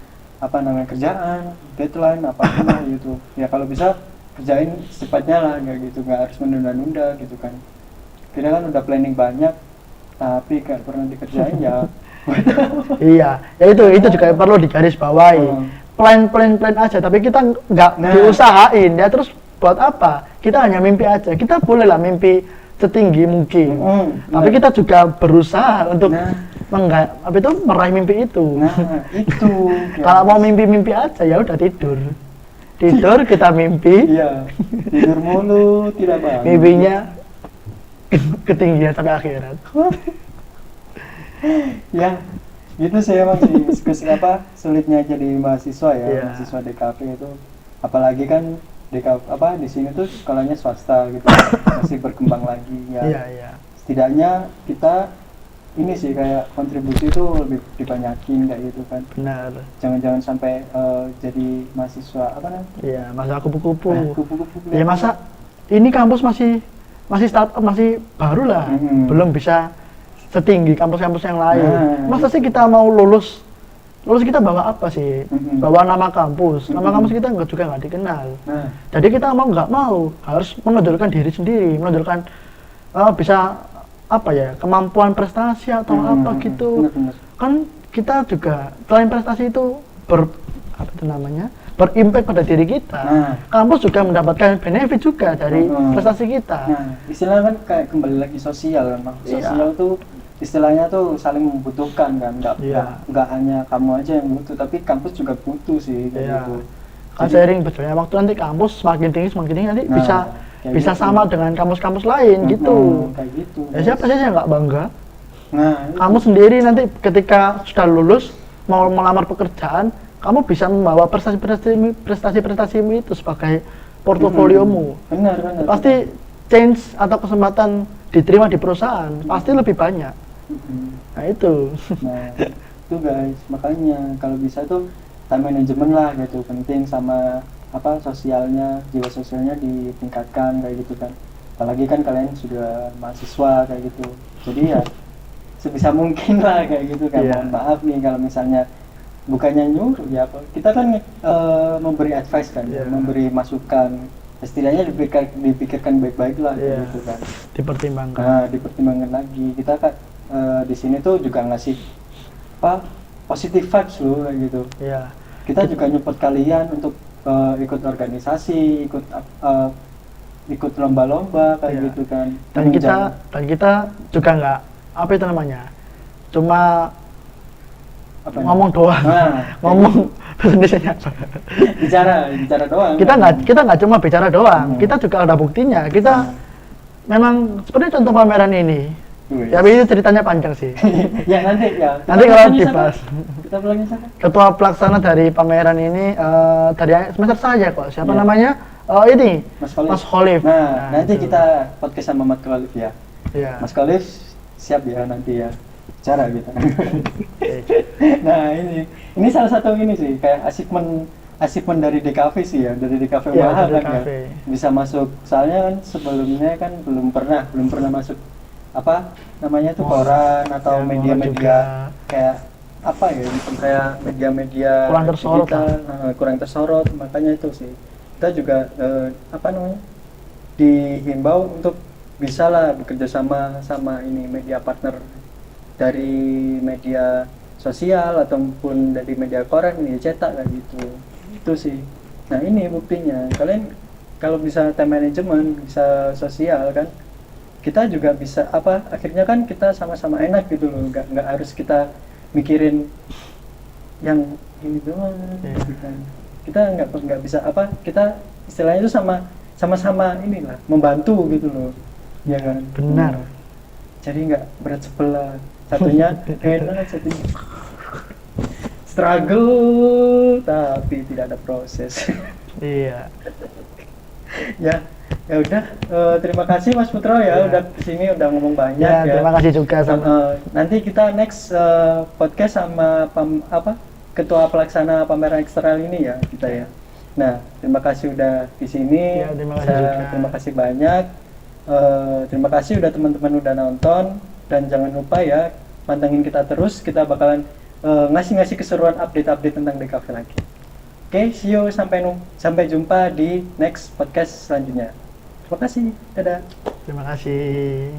Speaker 1: kerjaan, deadline apa gitu. Ya kalau bisa kerjain secepatnya lah kayak gitu, nggak harus menunda-nunda gitu kan. Kita kan udah planning banyak, tapi nggak pernah dikerjain ya.
Speaker 2: iya ya itu juga perlu digarisbawahi plan aja tapi kita nggak
Speaker 1: Nah.
Speaker 2: diusahain ya terus buat apa kita hanya mimpi aja kita boleh lah mimpi setinggi mungkin tapi kita juga berusaha untuk
Speaker 1: Nah.
Speaker 2: meraih mimpi itu
Speaker 1: Nah, itu.
Speaker 2: kalau mau mimpi aja ya udah tidur kita mimpi
Speaker 1: Iya, tidur mulu, tidak bangun.
Speaker 2: mimpinya ketinggian sampai akhirat
Speaker 1: Ya, gitu sih emang sih sulitnya jadi mahasiswa ya,
Speaker 2: Iya.
Speaker 1: mahasiswa DKP itu. Apalagi kan di sini tuh sekolahnya swasta gitu, masih berkembang lagi ya.
Speaker 2: iya
Speaker 1: Setidaknya kita ini sih kayak kontribusi itu lebih dibanyakin kayak gitu kan.
Speaker 2: Benar.
Speaker 1: Jangan-jangan sampai jadi mahasiswa apa namanya?
Speaker 2: Iya, masa kupu-kupu.
Speaker 1: Kupu-kupu.
Speaker 2: Ya masa ini kampus masih startup, masih baru lah, belum bisa setinggi kampus-kampus yang lain. Masa sih kita mau lulus kita bawa apa sih? Bawa nama kampus. Nama kampus kita juga nggak dikenal. Jadi kita mau nggak mau harus menonjolkan diri sendiri, menonjolkan bisa apa ya, kemampuan prestasi atau apa gitu.
Speaker 1: Bener.
Speaker 2: Kan kita juga selain prestasi itu berimpact pada diri kita. Kampus juga mendapatkan benefit juga dari prestasi kita.
Speaker 1: Istilahnya kan kayak kembali lagi sosial kan, Bang. Sosial tuh istilahnya tuh saling membutuhkan kan, nggak hanya kamu aja yang butuh, tapi kampus juga butuh sih kayak gitu.
Speaker 2: Kan seiring berjalannya waktu nanti kampus semakin tinggi nanti bisa gitu. Sama dengan kampus-kampus lain gitu.
Speaker 1: Kayak gitu.
Speaker 2: Ya siapa sih yang nggak bangga?
Speaker 1: Nah,
Speaker 2: kamu sendiri nanti ketika sudah lulus mau melamar pekerjaan, kamu bisa membawa prestasi-prestasimu itu sebagai portofoliomu.
Speaker 1: Benar.
Speaker 2: Pasti chance atau kesempatan diterima di perusahaan pasti lebih banyak. Nah itu.
Speaker 1: Nah itu guys, makanya kalau bisa tuh time management lah gitu penting, sama apa sosialnya, jiwa sosialnya ditingkatkan kayak gitu kan. Apalagi kan kalian sudah mahasiswa kayak gitu, jadi ya sebisa mungkin lah kayak gitu kan. Mohon maaf nih kalau misalnya bukannya nyuruh ya, kita kan memberi advice kan, memberi masukan, setidaknya dipikirkan baik-baik lah gitu kan.
Speaker 2: Dipertimbangkan.
Speaker 1: Nah, dipertimbangkan lagi. Kita kan di sini tuh juga ngasih apa positive vibes loh kayak gitu.
Speaker 2: Iya.
Speaker 1: Kita juga nyupport kalian untuk ikut organisasi, ikut lomba-lomba kayak gitu kan.
Speaker 2: Dan kita juga nggak apa itu namanya, cuma ngomong doang. Ngomong Indonesia apa?
Speaker 1: bicara doang.
Speaker 2: Kita nggak cuma bicara doang, kita juga ada buktinya. Kita memang seperti contoh pameran ini. Ya ini ceritanya panjang sih.
Speaker 1: Nanti
Speaker 2: kalau dibahas.
Speaker 1: Kita bilangnya siapa?
Speaker 2: Ketua pelaksana dari pameran ini dari semester saya kok. Siapa namanya? Ini Mas Khalif.
Speaker 1: Nah, nanti kita podcast sama Mas Khalif ya.
Speaker 2: Iya.
Speaker 1: Mas Khalif siap ya nanti ya. Cara gitu. Nah, ini salah satu ini sih kayak achievement dari DKV sih ya, dari DKV Wahab kan ya. Bisa masuk, soalnya kan sebelumnya kan belum pernah masuk apa namanya tuh koran atau media-media kayak apa ya, kayak media-media kurang tersorot, makanya itu sih kita juga apa namanya dihimbau untuk bisa lah bekerja sama ini media partner dari media sosial ataupun dari media koran, media cetak kayak gitu. Itu sih. Nah, ini buktinya. Kalian kalau bisa time management, bisa sosial kan, kita juga bisa apa, akhirnya kan kita sama-sama enak gitu loh. Nggak harus kita mikirin yang ini doang. Kita nggak bisa apa, kita istilahnya itu sama-sama inilah, membantu gitu loh. Ya kan?
Speaker 2: Benar.
Speaker 1: Jadi nggak berat sebelah. Satunya enak, satunya struggle tapi tidak ada proses.
Speaker 2: Iya.
Speaker 1: ya udah, terima kasih Mas Putro ya, udah kesini, udah ngomong banyak ya.
Speaker 2: Terima kasih juga
Speaker 1: nanti kita next podcast sama ketua pelaksana pameran eksternal ini ya kita ya. Nah, terima kasih udah di sini. Terima kasih banyak. Terima kasih udah teman-teman udah nonton. Dan jangan lupa ya, pantengin kita terus, kita bakalan ngasih keseruan update-update tentang DKV lagi. Oke, see you, sampai jumpa di next podcast selanjutnya. Terima kasih, dadah.
Speaker 2: Terima kasih.